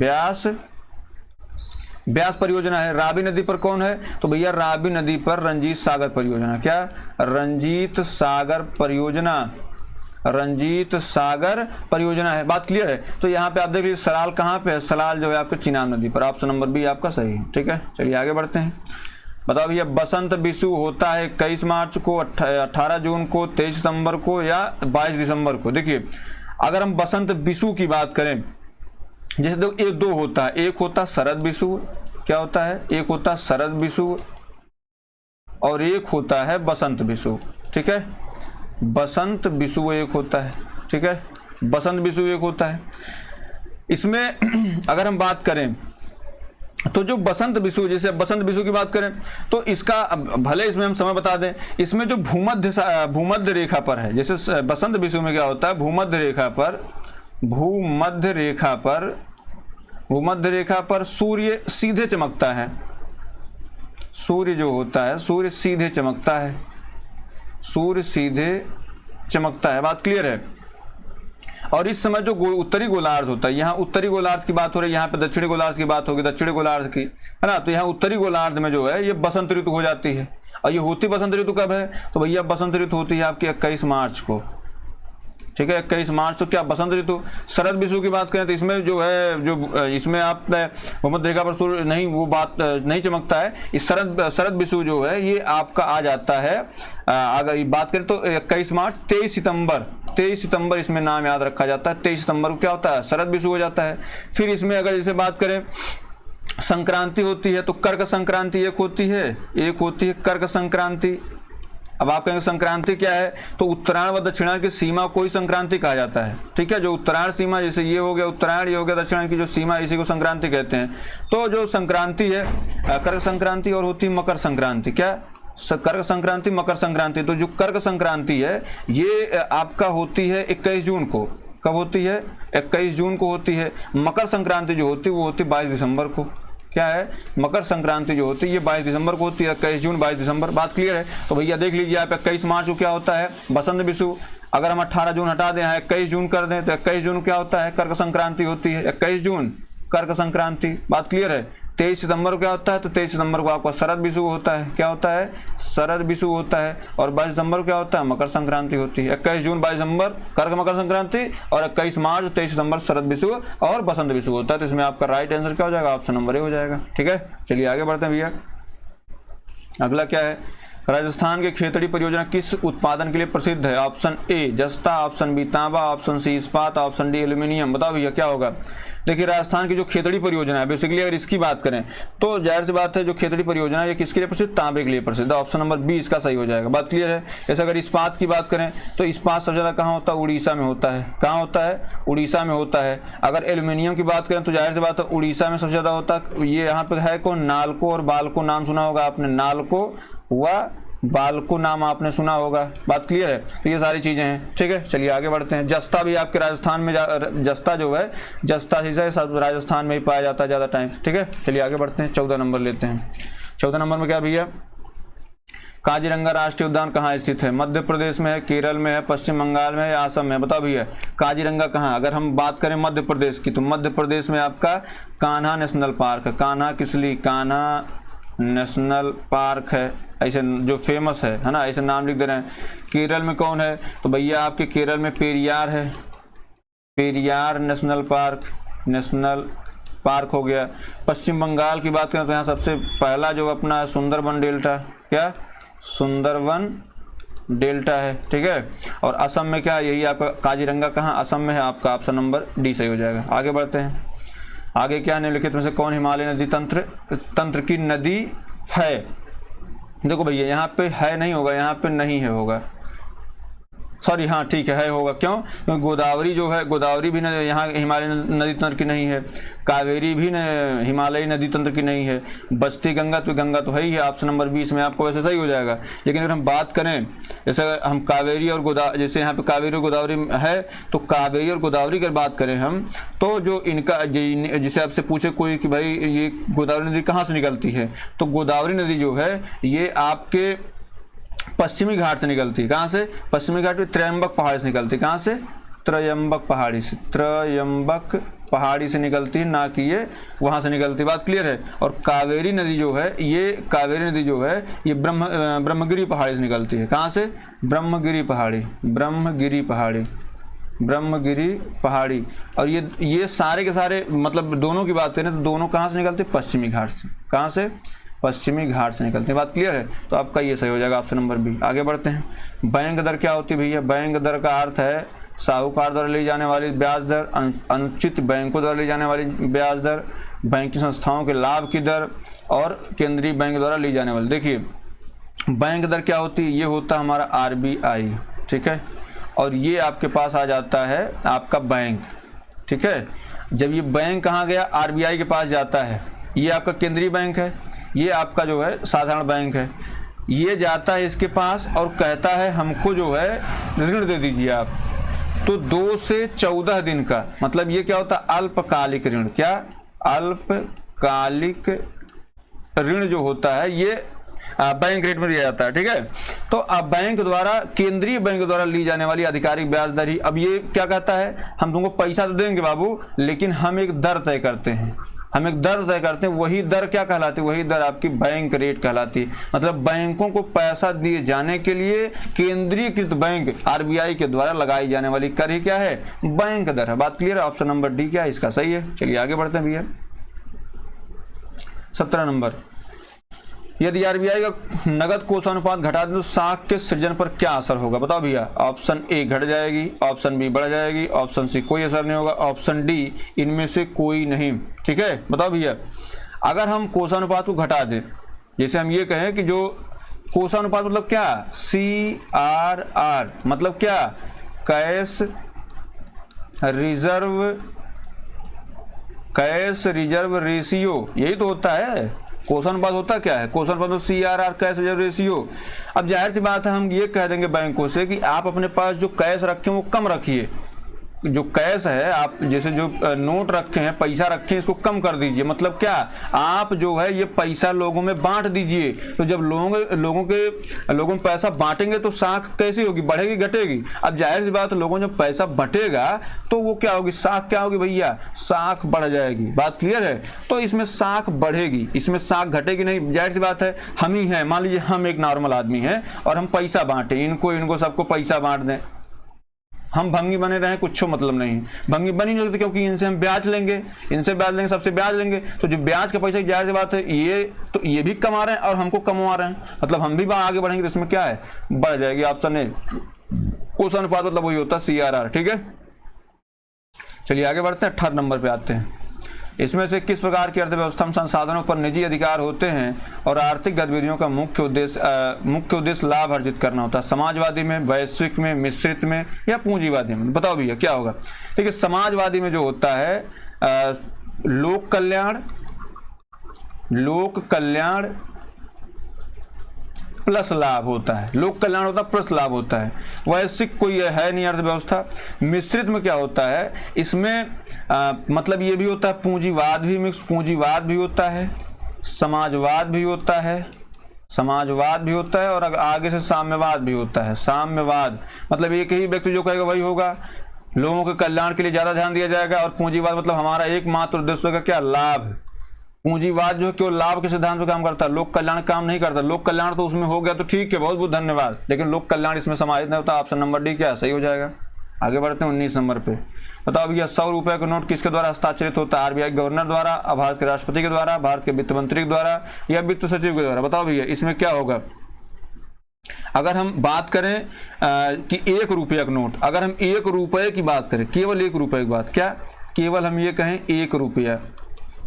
ब्यास परियोजना है। रावी नदी पर कौन है? तो भैया रावी नदी पर रंजीत सागर परियोजना। क्या? रंजीत सागर परियोजना है। बात क्लियर है? तो यहाँ पे आप देख लीजिए सलाल कहाँ पे है? सलाल जो है आपके चिनाब नदी पर। ऑप्शन नंबर बी आपका सही है। ठीक है, चलिए आगे बढ़ते हैं। बताओ भैया, बसंत बिशु होता है 21 मार्च को, 18 जून को, 23 सितंबर को या 22 दिसंबर को? देखिए, अगर हम बसंत बिशु की बात करें, जैसे देखो एक 2 होता है। एक होता शरद बिशु। क्या होता है? एक होता शरद बिशु और एक होता है बसंत बिशु। ठीक है, बसंत बिशु एक होता है। ठीक है, बसंत बिशु एक होता है। इसमें अगर हम बात करें तो जो बसंत बिशु, जैसे बसंत बिशु की बात करें तो इसका भले इसमें हम समय बता दें, इसमें जो भूमध्य रेखा पर है। जैसे बसंत बिशु में क्या होता है? भूमध्य रेखा पर सूर्य सीधे चमकता है। सूर्य जो होता है, सूर्य सीधे चमकता है। बात क्लियर है? और इस समय जो उत्तरी गोलार्ध होता है, यहाँ उत्तरी गोलार्ध की बात हो रही है, यहाँ पे दक्षिणी गोलार्ध की बात होगी, दक्षिणी गोलार्ध की, है ना। तो यहाँ उत्तरी गोलार्ध में जो है ये बसंत ऋतु हो जाती है। और ये होती बसंत ऋतु कब है? तो भैया बसंत ऋतु होती है आपकी 21 मार्च को। ठीक है, 21 मार्च तो क्या बसंत ऋतु। शरद बिशु की बात करें तो इसमें जो है, जो इसमें आप भूमध्य रेखा पर सूर्य नहीं, वो बात नहीं चमकता है। इस शरद बिशु जो है ये आपका आ जाता है, अगर बात करें तो 21 मार्च, 23 सितंबर इसमें नाम याद रखा जाता है। 23 सितंबर को क्या होता है? शरद बिशु हो जाता है। फिर इसमें अगर जैसे बात करें संक्रांति होती है तो कर्क संक्रांति एक होती है कर्क संक्रांति। अब आप कहेंगे संक्रांति क्या है, तो उत्तरायण व दक्षिणायन की सीमा को ही संक्रांति कहा जाता है। ठीक है, जो उत्तरायण सीमा, जैसे ये हो गया उत्तरायण, ये हो गया दक्षिणायन की जो सीमा, इसी को संक्रांति कहते हैं। तो जो संक्रांति है कर्क संक्रांति और होती मकर संक्रांति, क्या कर्क संक्रांति मकर संक्रांति। तो जो कर्क संक्रांति है ये आपका होती है 21 जून को। कब होती है? 21 जून को होती है। मकर संक्रांति जो होती है वो होती है 22 दिसंबर को। क्या है? मकर संक्रांति जो होती है ये 22 दिसंबर को होती है, 21 जून 22 दिसंबर। बात क्लियर है? तो भैया देख लीजिए आप 21 मार्च को क्या होता है? बसंत विषु। अगर हम 18 जून हटा दें, 21 जून कर दें, तो 21 जून क्या होता है? कर्क संक्रांति होती है, 21 जून कर्क संक्रांति। बात क्लियर है? 23 सितंबर को क्या होता है? तो 23 सितंबर को आपका शरद विषु होता है। क्या होता है? शरद विषु होता है। और 22 दिसंबर को क्या होता है? मकर संक्रांति होती है। 21 जून 22 दिसंबर कर्क मकर संक्रांति, और 21 मार्च 23 सितंबर शरद विषु और बसंत विषु होता है। तो इसमें आपका राइट आंसर क्या हो जाएगा? ऑप्शन नंबर ए हो जाएगा। ठीक है, चलिए आगे बढ़ते हैं भैया। अगला क्या है? राजस्थान की खेतड़ी परियोजना किस उत्पादन के लिए प्रसिद्ध है? ऑप्शन ए जस्ता, ऑप्शन बी तांबा, ऑप्शन सी इस्पात, ऑप्शन डी एल्यूमिनियम। बताओ भैया क्या होगा? देखिए राजस्थान की जो खेतड़ी परियोजना है, बेसिकली अगर इसकी बात करें तो जाहिर सी बात है जो खेतड़ी परियोजना है ये किसके लिए प्रसिद्ध? तांबे के लिए प्रसिद्ध है। ऑप्शन नंबर बी इसका सही हो जाएगा। बात क्लियर है? जैसे अगर इस्पात की बात करें तो इस्पात सबसे ज़्यादा कहाँ होता है? उड़ीसा में होता है। कहाँ होता है? उड़ीसा में होता है। अगर एल्यूमिनियम की बात करें तो जाहिर सी बात है उड़ीसा में सबसे ज़्यादा होता है। ये यहाँ पे है कौन? नालको और बालको, नाम सुना होगा आपने, नालको व बालको नाम आपने सुना होगा। बात क्लियर है? तो ये सारी चीजें हैं। ठीक है, चलिए आगे बढ़ते हैं। जस्ता भी आपके राजस्थान में जस्ता जो है, जस्ता शीशा सब राजस्थान में ही पाया जाता है ज़्यादा टाइम। ठीक है, चलिए आगे बढ़ते हैं। 14 नंबर लेते हैं। 14 नंबर में क्या भैया? काजीरंगा राष्ट्रीय उद्यान कहाँ स्थित है? मध्य प्रदेश में है, केरल में है, पश्चिम बंगाल में है या असम में? बताओ भैया काजीरंगा कहाँ? अगर हम बात करें मध्य प्रदेश की तो मध्य प्रदेश में आपका कान्हा नेशनल पार्क है। कान्हा किसली? कान्हा नेशनल पार्क है, ऐसे जो फेमस है ना, ऐसे नाम लिख दे रहे हैं। केरल में कौन है? तो भैया आपके केरल में पेरियार है, पेरियार नेशनल पार्क हो गया। पश्चिम बंगाल की बात करें तो यहाँ सबसे पहला जो अपना है सुंदरबन डेल्टा, क्या सुंदरबन डेल्टा है। ठीक है, और असम में क्या? यही आपका काजीरंगा कहाँ? असम में है। आपका ऑप्शन नंबर डी सही हो जाएगा। आगे बढ़ते हैं। आगे क्या निम्नलिखित में से कौन हिमालय नदी तंत्र की नदी है? देखो भैया यहाँ पे है नहीं होगा, यहाँ पे नहीं है होगा, सॉरी हाँ ठीक है होगा। क्यों? क्योंकि गोदावरी जो है, गोदावरी भी यहाँ हिमालय नदी तंत्र की नहीं है, कावेरी भी हिमालयी नदी तंत्र की नहीं है, बचती गंगा तो है ही है। ऑप्शन नंबर 20 में आपको वैसे सही हो जाएगा। लेकिन अगर हम बात करें जैसे हम कावेरी और जैसे यहाँ पे कावेरी और गोदावरी है, तो कावेरी और गोदावरी की बात करें हम तो जो इनका जिसे आपसे पूछे कोई कि भाई ये गोदावरी नदी कहाँ से निकलती है, तो गोदावरी नदी जो है ये आपके पश्चिमी घाट से निकलती है। कहाँ से? पश्चिमी घाट में त्रयंबक पहाड़ी से निकलती है। कहाँ से? त्रयंबक पहाड़ी से, त्रयंबक पहाड़ी से निकलती है, ना कि ये वहाँ से निकलती है। बात क्लियर है? और कावेरी नदी जो है ये ब्रह्मगिरी पहाड़ी से निकलती है। कहाँ से? ब्रह्मगिरी पहाड़ी। और ये सारे के सारे मतलब दोनों की बात करें तो दोनों कहाँ से निकलते हैं? पश्चिमी घाट से। कहाँ से? पश्चिमी घाट से निकलते हैं। बात क्लियर है? तो आपका ये सही हो जाएगा ऑप्शन नंबर बी। आगे बढ़ते हैं। बैंक दर क्या होती है भैया? बैंक दर का अर्थ है साहूकार द्वारा ली जाने वाली ब्याज दर, अनुचित बैंकों द्वारा ली जाने वाली ब्याज दर, बैंकिंग संस्थाओं के लाभ की दर और केंद्रीय बैंक द्वारा ली जाने वाली। देखिए बैंक दर क्या होती है? ये होता है हमारा RBI। ठीक है, और ये आपके पास आ जाता है आपका बैंक। ठीक है, जब ये बैंक कहाँ गया? RBI के पास जाता है। ये आपका केंद्रीय बैंक है, ये आपका जो है साधारण बैंक है। ये जाता है इसके पास और कहता है हमको जो है ऋण दे दीजिए आप। तो 2 से 14 दिन का मतलब ये क्या होता है? अल्पकालिक ऋण। क्या? अल्पकालिक ऋण जो होता है ये बैंक रेट में दिया जाता है। ठीक है, तो अब बैंक द्वारा, केंद्रीय बैंक द्वारा ली जाने वाली आधिकारिक ब्याज दर ही। अब ये क्या कहता है? हम तुमको पैसा तो देंगे बाबू, लेकिन हम एक दर तय करते हैं, वही दर क्या कहलाती है? वही दर आपकी बैंक रेट कहलाती है। मतलब बैंकों को पैसा दिए जाने के लिए केंद्रीयकृत बैंक RBI के द्वारा लगाई जाने वाली कर ही क्या है? बैंक दर है। बात क्लियर है? ऑप्शन नंबर डी क्या है? इसका सही है। चलिए आगे बढ़ते हैं भैया। 17 नंबर, यदि RBI का नगद कोषानुपात घटा दें तो साख के सृजन पर क्या असर होगा? बताओ भैया। ऑप्शन ए घट जाएगी, ऑप्शन बी बढ़ जाएगी, ऑप्शन सी कोई असर नहीं होगा, ऑप्शन डी इनमें से कोई नहीं। ठीक है, बताओ भैया। अगर हम कोषानुपात को घटा दें, जैसे हम ये कहें कि जो कोषानुपात मतलब क्या, CRR मतलब क्या, कैश रिजर्व रेशियो, यही तो होता है कोषानुपात। होता क्या है कोषानुपात, तो CRR कैश रिजर्व रेशियो। अब जाहिर सी बात है हम ये कह देंगे बैंकों से कि आप अपने पास जो कैश रखें वो कम रखिए, जो कैश है आप जैसे जो नोट रखे हैं, पैसा रखे हैं, इसको कम कर दीजिए। मतलब क्या, आप जो है ये पैसा लोगों में बांट दीजिए। तो जब लोगों में पैसा बांटेंगे तो साख कैसी होगी, बढ़ेगी घटेगी। अब जाहिर सी बात है लोगों जब पैसा बंटेगा तो वो क्या होगी, साख क्या होगी भैया, साख बढ़ जाएगी। बात क्लियर है। तो इसमें साख बढ़ेगी, इसमें साख घटेगी नहीं। जाहिर सी बात है हम ही हैं, मान लीजिए हम एक नॉर्मल आदमी हैं और हम पैसा बांटे, इनको सबको पैसा बांट दें, हम भंगी बने रहे, कुछ मतलब नहीं, भंगी बन ही नहीं सकते, क्योंकि इनसे हम ब्याज लेंगे, सबसे ब्याज लेंगे। तो जो ब्याज का पैसा, जाहिर सी बात है ये भी कमा रहे हैं और हमको कमवा रहे हैं, मतलब हम भी आगे बढ़ेंगे तो इसमें क्या है, बढ़ जाएगी। ऑप्शन ए कोषानुपात मतलब वही होता है CRR। ठीक है, चलिए आगे बढ़ते हैं, 18 नंबर पे आते हैं। इसमें से किस प्रकार की अर्थव्यवस्था में संसाधनों पर निजी अधिकार होते हैं और आर्थिक गतिविधियों का मुख्य उद्देश्य लाभ अर्जित करना होता है, समाजवादी में, वैश्विक में, मिश्रित में या पूंजीवादी में? बताओ भैया क्या होगा। ठीक है, समाजवादी में जो होता है लोक कल्याण प्लस लाभ होता है, लोक कल्याण होता है प्लस लाभ होता है। वैश्विक कोई है नहीं अर्थव्यवस्था। मिश्रित में क्या होता है, इसमें मतलब ये भी होता है पूंजीवाद भी, मिक्स पूंजीवाद भी होता है, समाजवाद भी होता है और आगे से साम्यवाद भी होता है। साम्यवाद मतलब एक ही व्यक्ति जो कहेगा वही होगा, लोगों के कल्याण के लिए ज्यादा ध्यान दिया जाएगा। और पूंजीवाद मतलब हमारा एकमात्र उद्देश्य होगा क्या, लाभ। पूंजीवाद जो है केवल लाभ के सिद्धांत पर काम करता है, लोक कल्याण काम नहीं करता। लोक कल्याण तो उसमें हो गया तो ठीक है, बहुत बहुत धन्यवाद, लेकिन लोक कल्याण इसमें समाहित नहीं होता। ऑप्शन नंबर डी क्या सही हो जाएगा। आगे बढ़ते हैं 19 नंबर पे। बताओ भैया 100 रुपए का नोट किसके द्वारा हस्ताक्षरित होता है, RBI गवर्नर द्वारा, भारत के राष्ट्रपति के द्वारा, भारत के वित्त मंत्री के द्वारा या वित्त सचिव के द्वारा? बताओ भैया इसमें क्या होगा। अगर हम बात करें कि 1 रुपये का नोट, अगर हम 1 रुपये की बात करें, केवल 1 रुपये की बात, क्या केवल हम ये कहें 1 रुपया,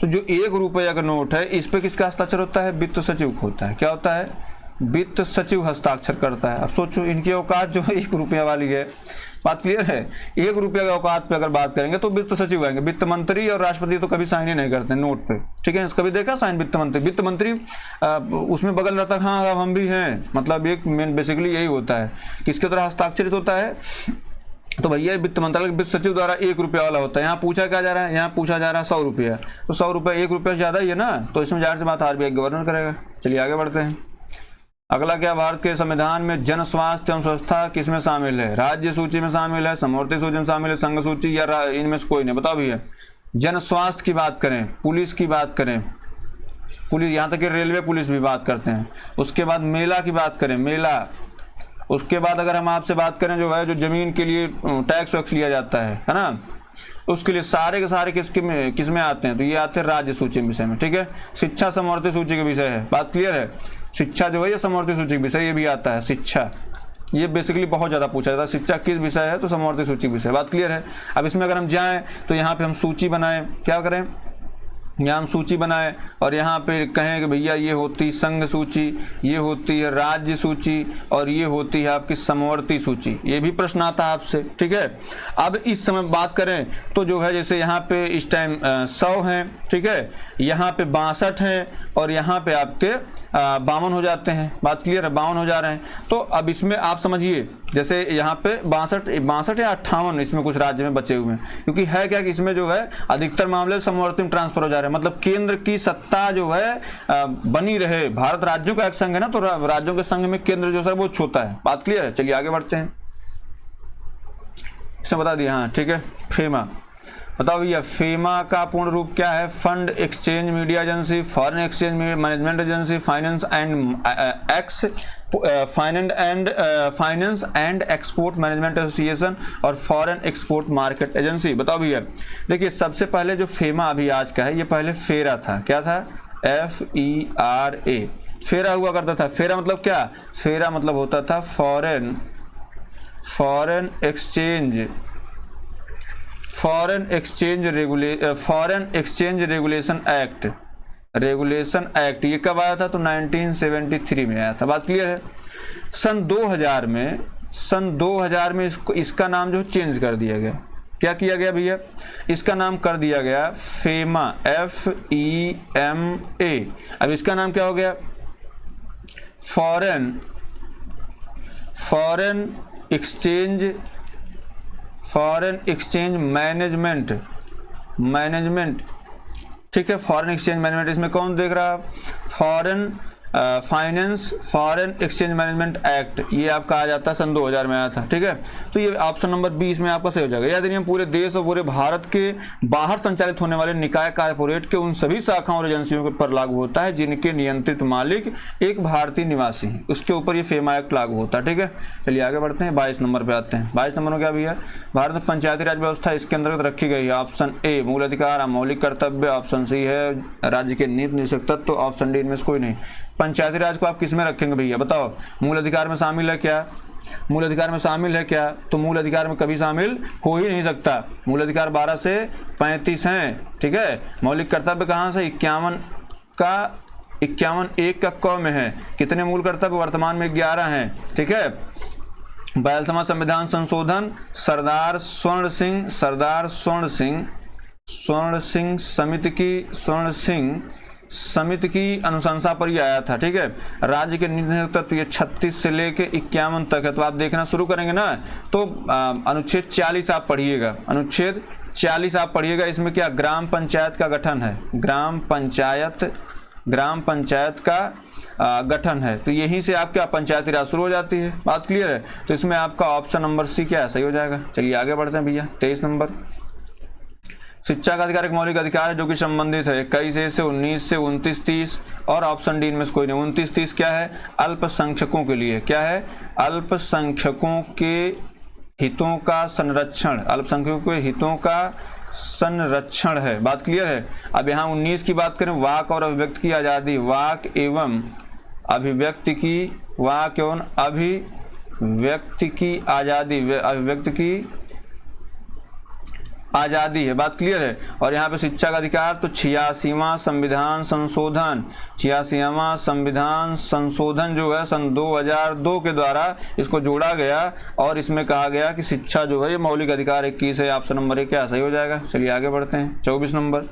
तो जो 1 रुपया का नोट है इस पे किसका हस्ताक्षर होता है, वित्त सचिव को होता है। क्या होता है, वित्त सचिव हस्ताक्षर करता है। अब सोचो इनकी औकात जो 1 रुपया वाली है। बात क्लियर है। 1 रुपया के औकात पे अगर बात करेंगे तो वित्त सचिव आएंगे, वित्त मंत्री और राष्ट्रपति तो कभी साइन ही नहीं करते नोट पे। ठीक है, कभी देखा साइन वित्त मंत्री उसमें बगल रहता है, हाँ हम भी हैं, मतलब एक मेन बेसिकली यही होता है। किसके द्वारा हस्ताक्षरित होता है, तो भैया वित्त मंत्रालय वित्त सचिव द्वारा 1 रुपया वाला होता है। यहाँ पूछा क्या जा रहा है, यहाँ पूछा जा रहा है 100 रुपया, तो 100 रुपया 1 रुपया ज्यादा ही है ना, तो इसमें जाहिर सी बात RBI गवर्नर करेगा। चलिए आगे बढ़ते हैं। अगला क्या, भारत के संविधान में जन स्वास्थ्य एवं स्वच्छता किसमें शामिल है, राज्य सूची में शामिल है, समवर्ती सूची में शामिल है, संघ सूची या इनमें से कोई नहीं? बताओ भैया। जन स्वास्थ्य की बात करें, पुलिस की बात करें, पुलिस यहाँ तक कि रेलवे पुलिस भी बात करते हैं। उसके बाद मेला की बात करें, मेला। उसके बाद अगर हम आपसे बात करें जो है जो जमीन के लिए टैक्स वैक्स लिया जाता है ना, उसके लिए सारे के सारे किस में आते हैं, तो ये आते हैं राज्य सूची विषय में। ठीक है, शिक्षा समवर्ती सूची का विषय है। बात क्लियर है। शिक्षा जो है ये समवर्ती सूची विषय, ये भी आता है शिक्षा, ये बेसिकली बहुत ज्यादा पूछा जाता है। शिक्षा किस विषय है, तो समवर्ती सूची विषय। बात क्लियर है। अब इसमें अगर हम जाएं तो यहाँ पे हम सूची बनाएं, क्या करें, यहाँ हम सूची बनाएं और यहाँ पे कहें कि भैया ये होती संघ सूची, ये होती है राज्य सूची और ये होती है आपकी समवर्ती सूची। ये भी प्रश्न आता है आपसे। ठीक है, अब इस समय बात करें तो जो है जैसे यहाँ पे इस टाइम 100 हैं, ठीक है, यहाँ पे 62 हैं और यहाँ पे आपके 52 हो जाते हैं। बात क्लियर है, 52 हो जा रहे हैं। तो अब इसमें आप समझिए जैसे यहाँ पे 62 या 58 इसमें कुछ राज्य में बचे हुए हैं, क्योंकि है क्या कि इसमें जो है अधिकतर मामले समवर्ती में ट्रांसफर हो जा रहे हैं, मतलब केंद्र की सत्ता जो है बनी रहे। भारत राज्यों का एक संघ है ना, तो राज्यों के संघ में केंद्र जो है वो छोटा है। बात क्लियर है। चलिए आगे बढ़ते हैं। इसमें बता दिया, हाँ ठीक है। फेमा, बताओ भैया फेमा का पूर्ण रूप क्या है, fund exchange media agency, foreign exchange management agency, finance and export management association और फॉरेन एक्सपोर्ट मार्केट एजेंसी। बताओ भैया, देखिए सबसे पहले जो फेमा अभी आज का है, ये पहले फेरा था। क्या था, FERA, फेरा हुआ करता था। फेरा मतलब क्या, फेरा मतलब होता था foreign exchange regulation act. Regulation act ये कब आया था? तो 1973 में आया था। बात क्लियर है। सन 2000 में इसका नाम जो चेंज कर दिया गया। क्या किया गया भैया? इसका नाम कर दिया गया फेमा, FEMA। अब इसका नाम क्या हो गया? Foreign exchange management. ठीक है, फॉरेन एक्सचेंज मैनेजमेंट। इसमें कौन देख रहा है? फॉरेन एक्सचेंज मैनेजमेंट एक्ट, ये आपका आ जाता है सन 2000 में आया था। ठीक है, तो ये ऑप्शन नंबर 20 में आपका सही हो जाएगा। याद रखिए, पूरे देश और पूरे भारत के बाहर संचालित होने वाले निकाय कारपोरेट के उन सभी शाखाओं और एजेंसियों पर लागू होता है जिनके नियंत्रित मालिक एक भारतीय निवासी है, उसके ऊपर ये फेमा एक्ट लागू होता है। ठीक है, चलिए आगे बढ़ते हैं। 22 नंबर पे आते हैं। 22 नंबर में क्या भैया? भारत में पंचायती राज व्यवस्था इसके अंतर्गत रखी गई है। ऑप्शन ए मूल अधिकार, मौलिक कर्तव्य। ऑप्शन सी है राज्य के नीति निदेशक तत्व। ऑप्शन डी इनमें से कोई नहीं। पंचायती राज को आप किस में रखेंगे भैया? बताओ। मूल अधिकार में शामिल है क्या? मूल अधिकार में शामिल है क्या? तो मूल अधिकार में कभी शामिल हो ही नहीं सकता। मूल अधिकार 12 से 35 हैं। ठीक है, मौलिक कर्तव्य कहाँ से? 51 1 का क में है। कितने मूल कर्तव्य? वर्तमान में 11 हैं। ठीक है, 42वां संविधान संशोधन सरदार स्वर्ण सिंह समिति की अनुशंसा पर ही आया था। ठीक है, राज्य के नीति तत्व ये 36 से लेके 51 तक है। तो आप देखना शुरू करेंगे ना, तो अनुच्छेद 40 आप पढ़िएगा। अनुच्छेद 40 आप पढ़िएगा। इसमें क्या? ग्राम पंचायत का गठन है। ग्राम पंचायत का गठन है। तो यहीं से आपका पंचायती राज शुरू हो जाती है। बात क्लियर है? तो इसमें आपका ऑप्शन नंबर सी क्या है? सही हो जाएगा। चलिए आगे बढ़ते हैं भैया। 23 नंबर, शिक्षा का अधिकार एक मौलिक अधिकार है जो कि संबंधित है 21 से 19 से 29 30। और ऑप्शन डी इनमें से कोई नहीं। 29 30 क्या है? अल्पसंख्यकों के लिए। क्या है? अल्पसंख्यकों के हितों का संरक्षण। अल्पसंख्यकों के हितों का संरक्षण है। बात क्लियर है? अब यहाँ 19 की बात करें, वाक और अभिव्यक्ति की आज़ादी। वाक एवं अभिव्यक्ति की आज़ादी है। बात क्लियर है? और यहाँ पे शिक्षा का अधिकार तो 86वां संविधान संशोधन जो है सन 2002 के द्वारा इसको जोड़ा गया और इसमें कहा गया कि शिक्षा जो है ये मौलिक अधिकार 21 है। ऑप्शन नंबर 1 क्या सही हो जाएगा। चलिए आगे बढ़ते हैं। 24 नंबर,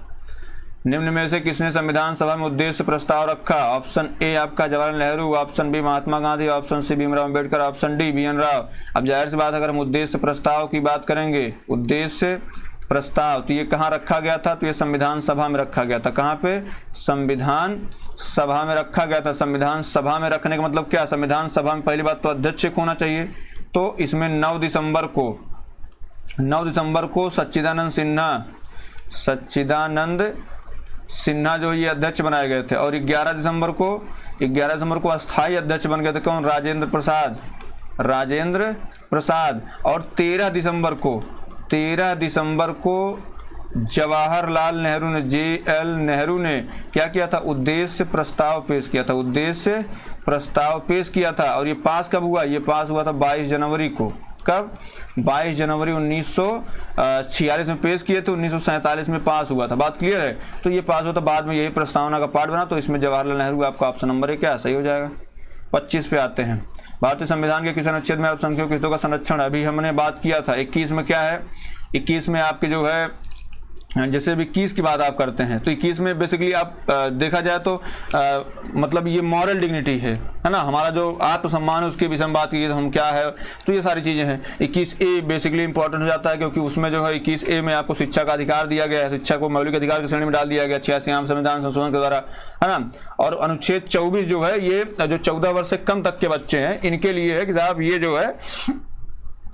निम्न में से किसने संविधान सभा में उद्देश्य प्रस्ताव रखा? ऑप्शन ए आपका Jawaharlal Nehru. Option B Mahatma Gandhi. Option C Bhimrao Ambedkar. Option D BN Rao. अब जाहिर सी बात, अगर हम उद्देश्य प्रस्ताव की बात करेंगे, उद्देश्य प्रस्ताव, तो ये कहाँ रखा गया था? तो ये संविधान सभा में रखा गया था। कहाँ पे? संविधान सभा में रखा गया था। संविधान सभा में रखने का मतलब क्या? संविधान सभा में पहली बात तो अध्यक्ष होना चाहिए। तो इसमें 9 दिसंबर को सच्चिदानंद सिन्हा जो ये अध्यक्ष बनाए गए थे। और 11 दिसंबर को अस्थायी अध्यक्ष बन गए थे। कौन? राजेंद्र प्रसाद। और 13 दिसंबर को जवाहरलाल नेहरू ने, JL नेहरू ने क्या किया था? उद्देश्य प्रस्ताव पेश किया था। और ये पास कब हुआ? ये पास हुआ था 22 जनवरी को। कब? 22 जनवरी 1946 में पेश किए थे, 1947 में पास हुआ था। बात क्लियर है? तो ये पास हुआ था, बाद में यही प्रस्तावना का पार्ट बना। तो इसमें जवाहरलाल नेहरू आपका ऑप्शन नंबर 1 क्या सही हो जाएगा। 25 पे आते हैं। भारतीय संविधान के किस अनुच्छेद में अल्पसंख्यकों के हितों का संरक्षण? अभी हमने बात किया था। 21 में क्या है? 21 में आपके जो है, जैसे अभी 21 की बात आप करते हैं तो 21 में बेसिकली आप देखा जाए तो मतलब ये मॉरल डिग्निटी है ना, हमारा जो आत्मसम्मान है उसके विषय में बात की तो हम क्या है, तो ये सारी चीज़ें हैं। 21A बेसिकली इंपॉर्टेंट हो जाता है क्योंकि उसमें जो है 21A में आपको शिक्षा का अधिकार दिया गया है, शिक्षा को मौलिक अधिकार की श्रेणी में डाल दिया गया 86वां संविधान संशोधन के द्वारा, है ना। और अनुच्छेद 24 जो है ये जो 14 वर्ष से कम तक के बच्चे हैं इनके लिए है कि साहब ये जो है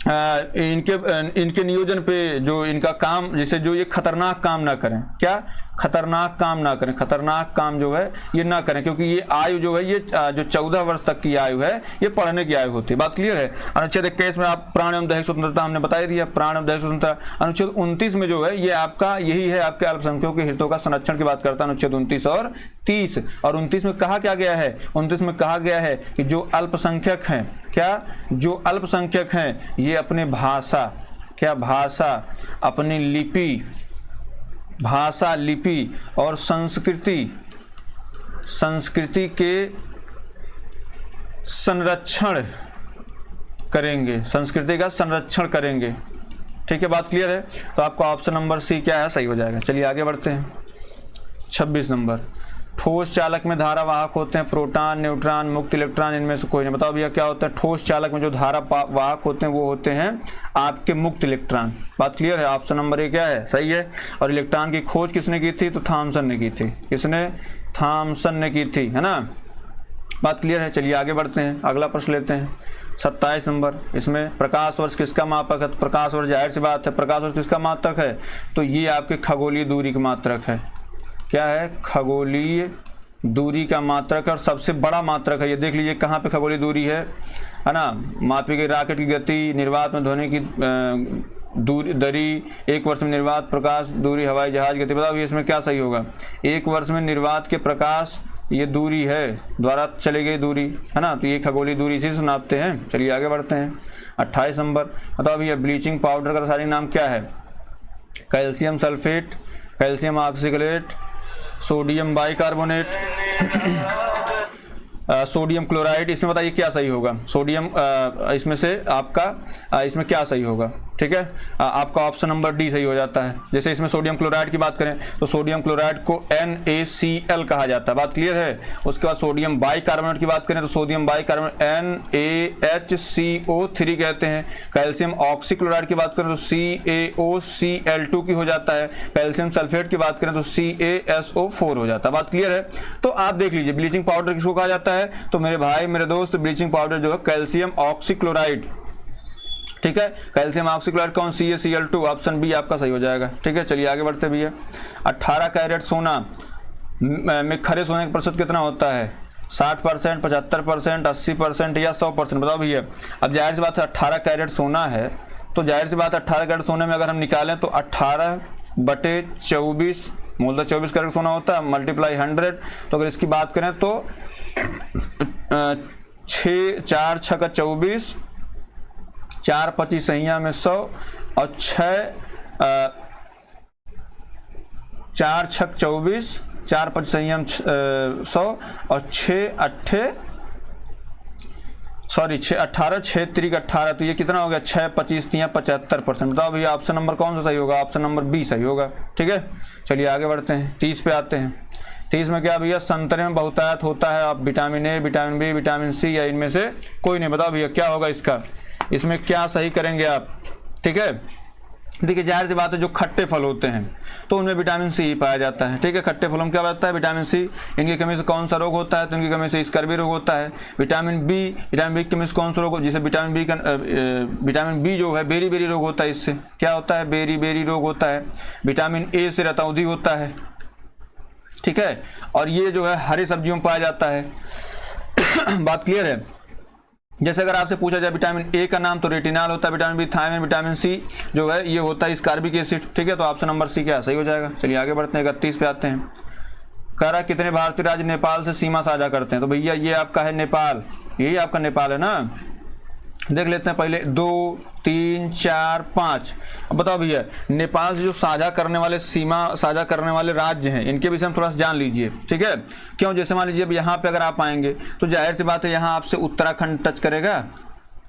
इनके नियोजन पे जो इनका काम, जैसे जो ये खतरनाक काम ना करें, क्या खतरनाक काम ना करें, खतरनाक काम जो है ये ना करें, क्योंकि ये आयु जो है ये जो 14 वर्ष तक की आयु है ये पढ़ने की आयु होती है। बात क्लियर है। अनुच्छेद 21 में आप प्राण एवं दैहिक स्वतंत्रता हमने बता ही दिया, प्राण एवं दैहिक स्वतंत्रता। अनुच्छेद 29 में जो है ये आपका यही है, आपके अल्पसंख्यकों के हितों का संरक्षण की बात करता है अनुच्छेद 29 और 30। और 29 में कहा क्या गया है, 29 में कहा गया है कि जो अल्पसंख्यक हैं, क्या जो अल्पसंख्यक हैं ये अपने भाषा, क्या भाषा, अपनी लिपि, भाषा लिपि और संस्कृति संस्कृति के संरक्षण करेंगे, संस्कृति का संरक्षण करेंगे। ठीक है, बात क्लियर है। तो आपका ऑप्शन नंबर सी क्या है, सही हो जाएगा। चलिए आगे बढ़ते हैं। 26 नंबर, ठोस चालक में धारा वाहक होते हैं प्रोटॉन, न्यूट्रॉन, मुक्त इलेक्ट्रॉन, इनमें से कोई नहीं। बताओ भैया क्या होता है? ठोस चालक में जो धारा वाहक होते हैं वो होते हैं आपके मुक्त इलेक्ट्रॉन। बात क्लियर है। ऑप्शन नंबर ए क्या है, सही है। और इलेक्ट्रॉन की खोज किसने की थी? तो थॉमसन ने की थी। किसने? थॉमसन ने की थी, है ना। बात क्लियर है। चलिए आगे बढ़ते हैं, अगला प्रश्न लेते हैं। 27 नंबर, इसमें प्रकाश वर्ष किसका मापक है? तो प्रकाश वर्ष जाहिर सी बात है, प्रकाश वर्ष किसका मात्रक है? तो ये आपके खगोलीय दूरी का मात्रक है। क्या है? खगोलीय दूरी का मात्रक और सबसे बड़ा मात्रक है। ये देख लीजिए कहाँ पे खगोलीय दूरी है ना। मापी गई राकेट की गति, निर्वात में ध्वनि की दूरी दरी, एक वर्ष में निर्वात प्रकाश दूरी, हवाई जहाज गति। बताओ ये इसमें क्या सही होगा? एक वर्ष में निर्वात के प्रकाश ये दूरी है, द्वारा चली गई दूरी, है ना। तो ये खगोलीय दूरी इसी से नापते हैं। चलिए आगे बढ़ते हैं। 28 नंबर, बताओ भैया ब्लीचिंग पाउडर का रासायनिक नाम क्या है? Calcium sulphate, calcium oxalate, sodium bicarbonate, sodium chloride. इसमें बताइए क्या सही होगा? सोडियम इसमें से आपका इसमें क्या सही होगा? ठीक है, आपका ऑप्शन नंबर डी सही हो जाता है। जैसे इसमें सोडियम क्लोराइड की बात करें तो सोडियम क्लोराइड को NaCl कहा जाता है। बात क्लियर है। उसके बाद सोडियम बाइकार्बोनेट की बात करें तो सोडियम बाइकार्बोनेट NaHCO3 कहते हैं। कैल्शियम ऑक्सीक्लोराइड की बात करें तो CaOCl2 की हो जाता है। कैल्शियम सल्फेट की बात करें तो CaSO4 हो जाता है। बात क्लियर है। तो आप देख लीजिए ब्लीचिंग पाउडर किसको कहा जाता है? तो मेरे भाई मेरे दोस्त ब्लीचिंग पाउडर जो है कैल्शियम ऑक्सीक्लोराइड। ठीक है, कैल्शियम ऑक्सीक्लोराइड कौन? CaCl2। ऑप्शन बी आपका सही हो जाएगा। ठीक है, चलिए आगे बढ़ते भैया। 18 कैरेट सोना में खरे सोने का प्रतिशत कितना होता है? 60%, 75%, 80% या 100%? बताओ भैया। अब जाहिर सी बात है 18 कैरेट सोना है तो जाहिर सी बात है 18 कैरेट सोने में अगर हम निकालें तो 18/24 मूलतः 24 कैरेट सोना होता है, मल्टीप्लाई 100। तो अगर इसकी बात करें तो 4 6 का 24, 4 25 सहिया में 100 और 4 6 24, 4 25 सहिया में 100 और 18 6 3 18। तो ये कितना हो गया? 6 25 3 75%। बताओ भैया ऑप्शन नंबर कौन सा सही होगा? ऑप्शन नंबर बी सही होगा। ठीक है, चलिए आगे बढ़ते हैं। 30 पे आते हैं। 30 में क्या भैया? संतरे में बहुतायत होता है। आप vitamin A, vitamin B, vitamin C या इनमें से कोई नहीं। बताओ भैया क्या होगा इसका? इसमें क्या सही करेंगे आप? ठीक है, देखिए जाहिर सी बात है जो खट्टे फल होते हैं तो उनमें विटामिन सी ही पाया जाता है। ठीक है, खट्टे फलों में क्या रहता है? Vitamin C. इनकी कमी से कौन सा रोग होता है? तो इनकी कमी से स्कर्वी रोग होता है। विटामिन बी की कमी से कौन सा रोग? जिसे विटामिन बी जो है बेरी बेरी रोग होता है। इससे क्या होता है? बेरी बेरी रोग होता है। विटामिन ए से रतौंधी होता है। ठीक है, और ये जो है हरी सब्जियों में पाया जाता है। बात क्लियर है। जैसे अगर आपसे पूछा जाए विटामिन ए का नाम तो रेटिनॉल होता है, vitamin B thiamine, vitamin C जो है ये होता है स्कार्बिक एसिड। ठीक है, तो ऑप्शन नंबर सी क्या सही हो जाएगा। चलिए आगे बढ़ते हैं। 31 पे आते हैं। कह रहा कितने भारतीय राज्य नेपाल से सीमा साझा करते हैं? तो भैया ये आपका है नेपाल, यही आपका नेपाल है ना। देख लेते हैं पहले 2 3 4 5। अब बताओ भैया नेपाल से जो साझा करने वाले सीमा साझा करने वाले राज्य हैं इनके विषय में थोड़ा सा जान लीजिए। ठीक है, क्यों? जैसे मान लीजिए अब यहाँ पे अगर आप आएंगे तो जाहिर सी बात है यहाँ आपसे उत्तराखंड टच करेगा,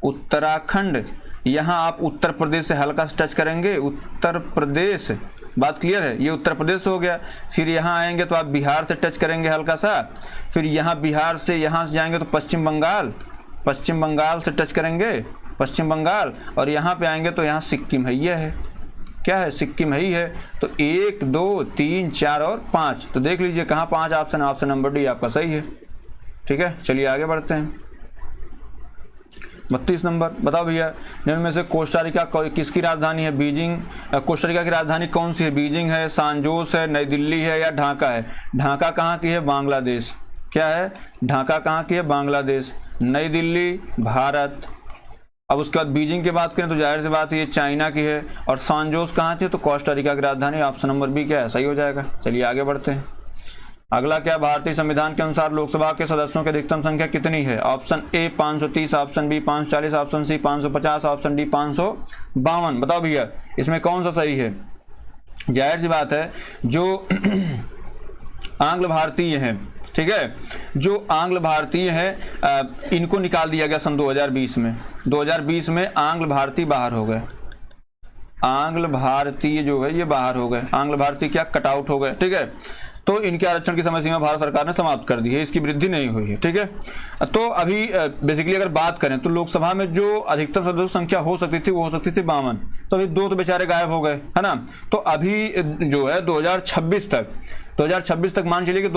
उत्तराखंड। यहाँ आप उत्तर प्रदेश से हल्का से टच करेंगे, उत्तर प्रदेश। बात क्लियर है, ये उत्तर प्रदेश हो गया। फिर यहाँ आएंगे तो आप बिहार से टच करेंगे हल्का सा। फिर यहाँ बिहार से यहाँ से जाएंगे तो पश्चिम बंगाल से टच करेंगे, पश्चिम बंगाल। और यहाँ पे आएंगे तो यहाँ सिक्किम है। ये है क्या है? सिक्किम है ही है। तो 1 2 3 4 और 5। तो देख लीजिए कहाँ 5 ऑप्शन? ऑप्शन नंबर डी आपका सही है। ठीक है, चलिए आगे बढ़ते हैं। 32 नंबर, बताओ भैया निम्न में से कोस्टारिका किसकी राजधानी है? बीजिंग। कोस्टारिका की राजधानी कौन सी है? बीजिंग है, सांजोस है, नई दिल्ली है या ढाका है? ढाका कहाँ की है? बांग्लादेश। क्या है? ढाका कहाँ की है? बांग्लादेश। नई दिल्ली भारत। अब उसके बाद बीजिंग की बात करें तो जाहिर सी बात ये चाइना की है। और सांजोस कहाँ थी? तो कोस्टारिका की राजधानी। ऑप्शन नंबर बी क्या है? सही हो जाएगा। चलिए आगे बढ़ते हैं। अगला क्या? भारतीय संविधान के अनुसार लोकसभा के सदस्यों की अधिकतम संख्या कितनी है? Option A 530, option B 540, option C 550, option D 552। बताओ भैया इसमें कौन सा सही है? जाहिर सी बात है जो आंग्ल भारतीय हैं ठीक है। जो आंग्ल भारतीय है इनको निकाल दिया गया सन 2020 में। 2020 में आंग्ल भारतीय बाहर हो गए, आंग्ल भारतीय जो है ये बाहर हो गए, आंग्ल भारतीय क्या कट आउट हो गए, ठीक है। तो इनके आरक्षण की समय सीमा भारत सरकार ने समाप्त कर दी है, इसकी वृद्धि नहीं हुई है, ठीक है। तो अभी बेसिकली अगर बात करें तो लोकसभा में जो अधिकतम सदस्य संख्या हो सकती थी वो हो सकती थी 52, तो अभी 2 तो बेचारे गायब हो गए, है ना। तो अभी जो है 2026 तक मान चलिए कि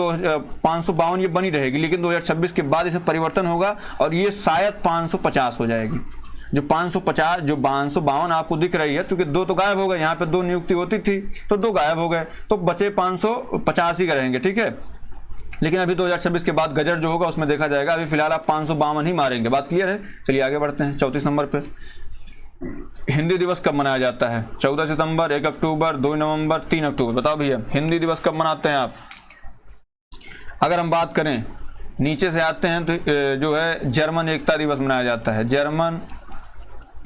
552 ये बनी रहेगी, लेकिन 2026 के बाद इसमें परिवर्तन होगा और ये शायद 550 हो जाएगी। जो 550 जो 552 आपको दिख रही है, क्योंकि 2 तो गायब हो गए, यहाँ पे 2 नियुक्ति होती थी तो 2 गायब हो गए, तो बचे 550 ही रहेंगे, ठीक है। लेकिन अभी 2026 के बाद गजट जो होगा उसमें देखा जाएगा, अभी फिलहाल आप 552 ही मारेंगे। बात क्लियर है। चलिए आगे बढ़ते हैं 34 नंबर पे। हिंदी दिवस कब मनाया जाता है? 14 सितंबर, 1 अक्टूबर, 2 नवंबर, 3 अक्टूबर। बताओ भैया हिंदी दिवस कब मनाते हैं आप? अगर हम बात करें नीचे से आते हैं तो जो है जर्मन एकता दिवस मनाया जाता है। जर्मन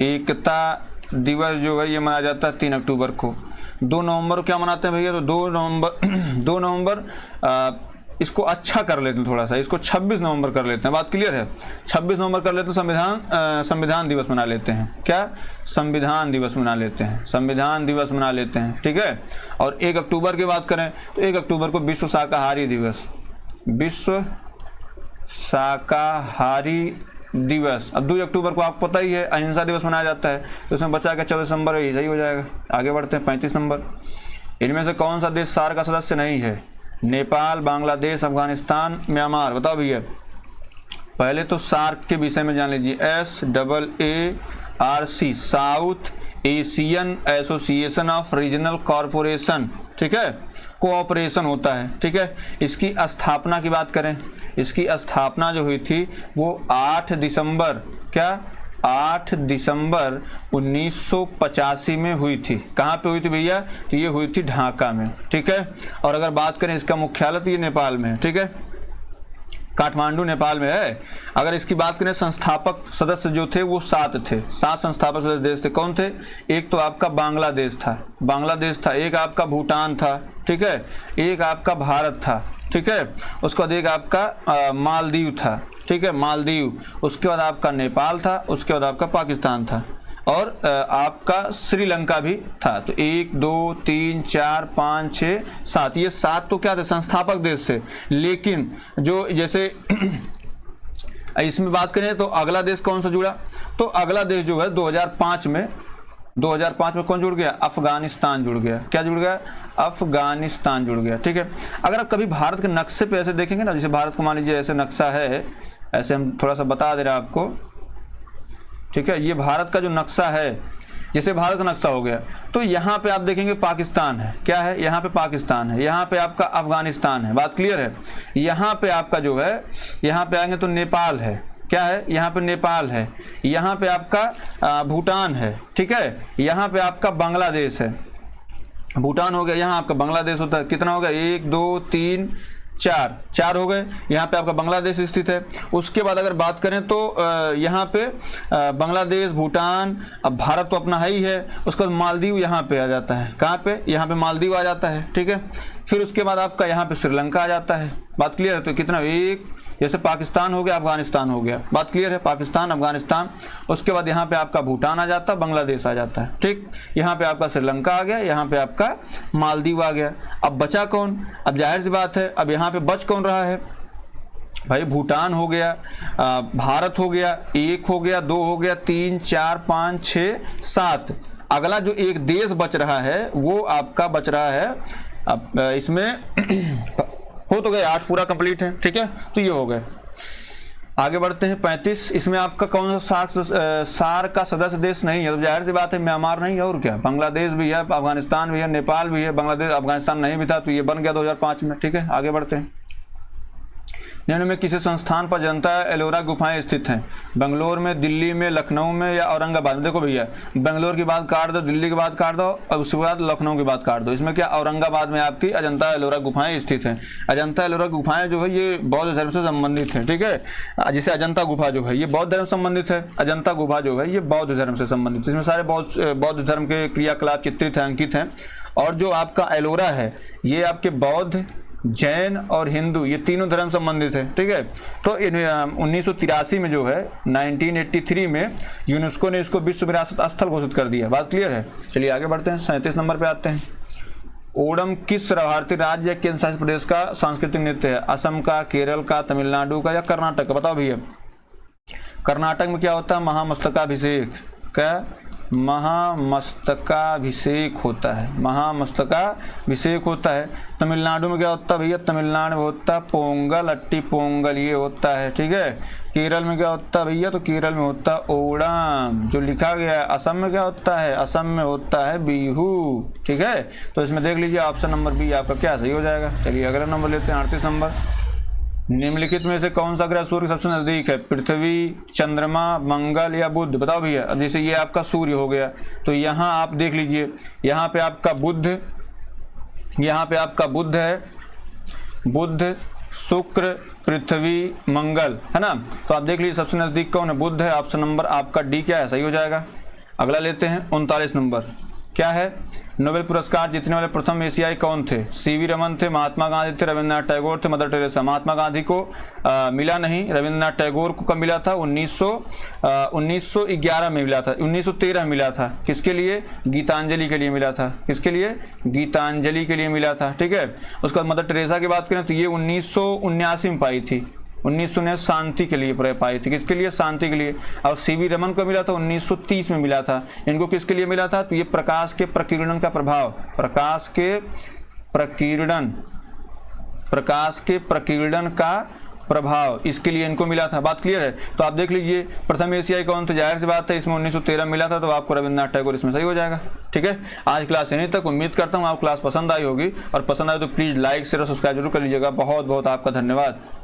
एकता दिवस जो है ये मनाया जाता है 3 अक्टूबर को। 2 नवंबर को क्या मनाते हैं भैया? तो 2 नवंबर इसको अच्छा कर लेते हैं थोड़ा सा, इसको 26 नवंबर कर लेते हैं। बात क्लियर है। 26 नवंबर कर लेते हैं, संविधान दिवस मना लेते हैं। क्या? संविधान दिवस मना लेते हैं, संविधान दिवस मना लेते हैं, ठीक है। और 1 अक्टूबर की बात करें तो 1 अक्टूबर को विश्व शाकाहारी दिवस, विश्व शाकाहारी दिवस। अब 2 अक्टूबर को आपको पता ही है अहिंसा दिवस मनाया जाता है, तो इसमें बचा के 14 दिसंबर यही सही हो जाएगा। आगे बढ़ते हैं 35 नंबर। इनमें से कौन सा देश सार्क का सदस्य नहीं है? नेपाल, बांग्लादेश, अफगानिस्तान, म्यांमार। बताओ भैया। पहले तो सार्क के विषय में जान लीजिए, SAARC, south Asian association of regional corporation, ठीक है, कोऑपरेशन होता है, ठीक है। इसकी स्थापना की बात करें, इसकी स्थापना जो हुई थी वो 8 दिसंबर, क्या 8 दिसंबर 1985 में हुई थी। कहाँ पे हुई थी भैया? तो ये हुई थी ढाका में, ठीक है। और अगर बात करें इसका मुख्यालय तो ये नेपाल में है, ठीक है, काठमांडू नेपाल में है। अगर इसकी बात करें संस्थापक सदस्य जो थे वो 7 थे, 7 संस्थापक सदस्य देश थे। कौन थे? एक तो आपका बांग्लादेश था, बांग्लादेश था, एक आपका भूटान था, ठीक है, एक आपका भारत था, ठीक है, उसके बाद एक आपका मालदीव था, ठीक है, मालदीव, उसके बाद आपका नेपाल था, उसके बाद आपका पाकिस्तान था और आपका श्रीलंका भी था। तो 1 2 3 4 5 6 7, ये 7 तो क्या थे? संस्थापक देश थे। लेकिन जो जैसे इसमें बात करें तो अगला देश कौन सा जुड़ा? तो अगला देश जो है 2005 में कौन जुड़ गया? अफगानिस्तान जुड़ गया। क्या जुड़ गया? अफगानिस्तान जुड़ गया, ठीक है। अगर आप कभी भारत के नक्शे पे ऐसे देखेंगे ना, जैसे भारत को मान लीजिए ऐसे नक्शा है, ऐसे हम थोड़ा सा बता दे रहे हैं आपको, ठीक है, ये भारत का जो नक्शा है, जैसे भारत का नक्शा हो गया तो यहाँ पे आप देखेंगे पाकिस्तान है, क्या है? यहाँ पे पाकिस्तान है, यहाँ पे आपका अफगानिस्तान है। बात क्लियर है। यहाँ पे आपका जो है, यहाँ पे आएंगे तो नेपाल है, क्या है? यहाँ पे नेपाल है, यहाँ पे आपका भूटान है, ठीक है, यहाँ पे आपका बांग्लादेश है, भूटान हो गया, यहाँ आपका बांग्लादेश होता है। कितना हो गया? 1 2 3 4 हो गए। यहाँ पे आपका बांग्लादेश स्थित है। उसके बाद अगर बात करें तो यहाँ पे बांग्लादेश, भूटान, अब भारत तो अपना है ही है, उसके बाद मालदीव यहाँ पे आ जाता है। कहाँ पे? यहाँ पे मालदीव आ जाता है, ठीक है। फिर उसके बाद आपका यहाँ पे श्रीलंका आ जाता है। बात क्लियर है। तो कितना? 1, जैसे पाकिस्तान हो गया, अफगानिस्तान हो गया। बात क्लियर है। पाकिस्तान, अफगानिस्तान, उसके बाद यहाँ पे आपका भूटान आ जाता है, बांग्लादेश आ जाता है, ठीक। यहाँ पे आपका श्रीलंका आ गया, यहाँ पे आपका मालदीव आ गया। अब बचा कौन? अब जाहिर सी बात है, अब यहाँ पे बच कौन रहा है भाई? भूटान हो गया, भारत हो गया, 1 हो गया, 2 हो गया, 3 4 5 6 7। अगला जो एक देश बच रहा है वो आपका बच रहा है, अब इसमें हो तो गए 8 पूरा कंप्लीट है, ठीक है। तो ये हो गए। आगे बढ़ते हैं 35। इसमें आपका कौन सा सार्क का सदस्य देश नहीं है? तो जाहिर सी बात है म्यांमार नहीं है, और क्या? बांग्लादेश भी है, अफगानिस्तान भी है, नेपाल भी है, बांग्लादेश अफगानिस्तान नहीं भी था, तो ये बन गया 2005 में, ठीक है। आगे बढ़ते हैं। निम्न में किसी संस्थान पर अजंता एलोरा गुफाएं स्थित हैं? बेंगलोर में, दिल्ली में, लखनऊ में या औरंगाबाद में? देखो भैया, बेंगलोर की बात काट दो, दिल्ली की बात काट दो और उसके बाद लखनऊ की बात काट दो। इसमें क्या? औरंगाबाद में आपकी अजंता एलोरा गुफाएं स्थित हैं। अजंता एलोरा गुफाएं जो है ये बौद्ध धर्म से संबंधित है, ठीक है। जैसे अजंता गुफा जो है ये बौद्ध धर्म से संबंधित है, अजंता गुफा जो है ये बौद्ध धर्म से संबंधित है। इसमें सारे बौद्ध धर्म के क्रियाकलाप चित्रित हैं, अंकित हैं। और जो आपका एलोरा है ये आपके बौद्ध जैन और हिंदू ये तीनों धर्म संबंधित है। ठीक है, तो 1983 में जो है 1983 में यूनेस्को ने इसको विश्व विरासत स्थल घोषित कर दिया। बात क्लियर है। चलिए आगे बढ़ते हैं, 37 नंबर पे आते हैं। ओणम किस भारतीय राज्य या केंद्र शासित प्रदेश का सांस्कृतिक नृत्य है? असम का, केरल का, तमिलनाडु का या कर्नाटक का? बताओ भैया। कर्नाटक में क्या होता है? महामस्तकाभिषेक। क्या? महामस्तकाभिषेक होता है, महामस्तकाभिषेक होता है। तमिलनाडु में क्या होता है भैया? तमिलनाडु में होता है पोंगल, अट्टी पोंगल, ये होता है। ठीक है, केरल में क्या होता है भैया? तो केरल में होता है ओणम जो लिखा गया है। असम में क्या होता है? असम में होता है बिहू। ठीक है, तो इसमें देख लीजिए ऑप्शन नंबर बी आपका क्या सही हो जाएगा। चलिए अगला नंबर लेते हैं, 38 नंबर। निम्नलिखित में से कौन सा ग्रह सूर्य के सबसे नजदीक है? पृथ्वी, चंद्रमा, मंगल या बुध? बताओ भैया। अब जैसे ये आपका सूर्य हो गया, तो यहाँ आप देख लीजिए, यहाँ पे आपका बुध, यहाँ पे आपका बुध है, बुध, शुक्र, पृथ्वी, मंगल, है ना। तो आप देख लीजिए सबसे नजदीक कौन है? बुध है। ऑप्शन नंबर आपका डी क्या है? सही हो जाएगा। अगला लेते हैं 39 नंबर। क्या है? नोबेल पुरस्कार जीतने वाले प्रथम एशियाई कौन थे? सीवी रमन थे, महात्मा गांधी थे, रविंद्रनाथ टैगोर थे, मदर टेरेसा? महात्मा गांधी को मिला नहीं। रविंद्रनाथ टैगोर को कब मिला था? 1911 में मिला था, 1913 में मिला था। किसके लिए? गीतांजलि के लिए मिला था। किसके लिए? गीतांजलि के लिए मिला था। ठीक है, उसके बाद मदर टेरेसा की बात करें तो ये 1979 में पाई थी, 1900 शांति के लिए पाई थी। किसके लिए? शांति के लिए। और सीवी रमन को मिला था 1930 में मिला था। इनको किसके लिए मिला था? तो ये प्रकाश के प्रकीर्णन का प्रभाव, प्रकाश के प्रकीर्णन का प्रभाव, इसके लिए इनको मिला था। बात क्लियर है। तो आप देख लीजिए प्रथम एशियाई कौन थे? जाहिर सी बात है इसमें 1913 मिला था, तो आपको रविंद्रनाथ टैगोर इसमें सही हो जाएगा। ठीक है, आज क्लास यहीं तक। उम्मीद करता हूँ आपको क्लास पसंद आई होगी, और पसंद आए तो प्लीज़ लाइक शेयर और सब्सक्राइब जरूर कर लीजिएगा। बहुत बहुत आपका धन्यवाद।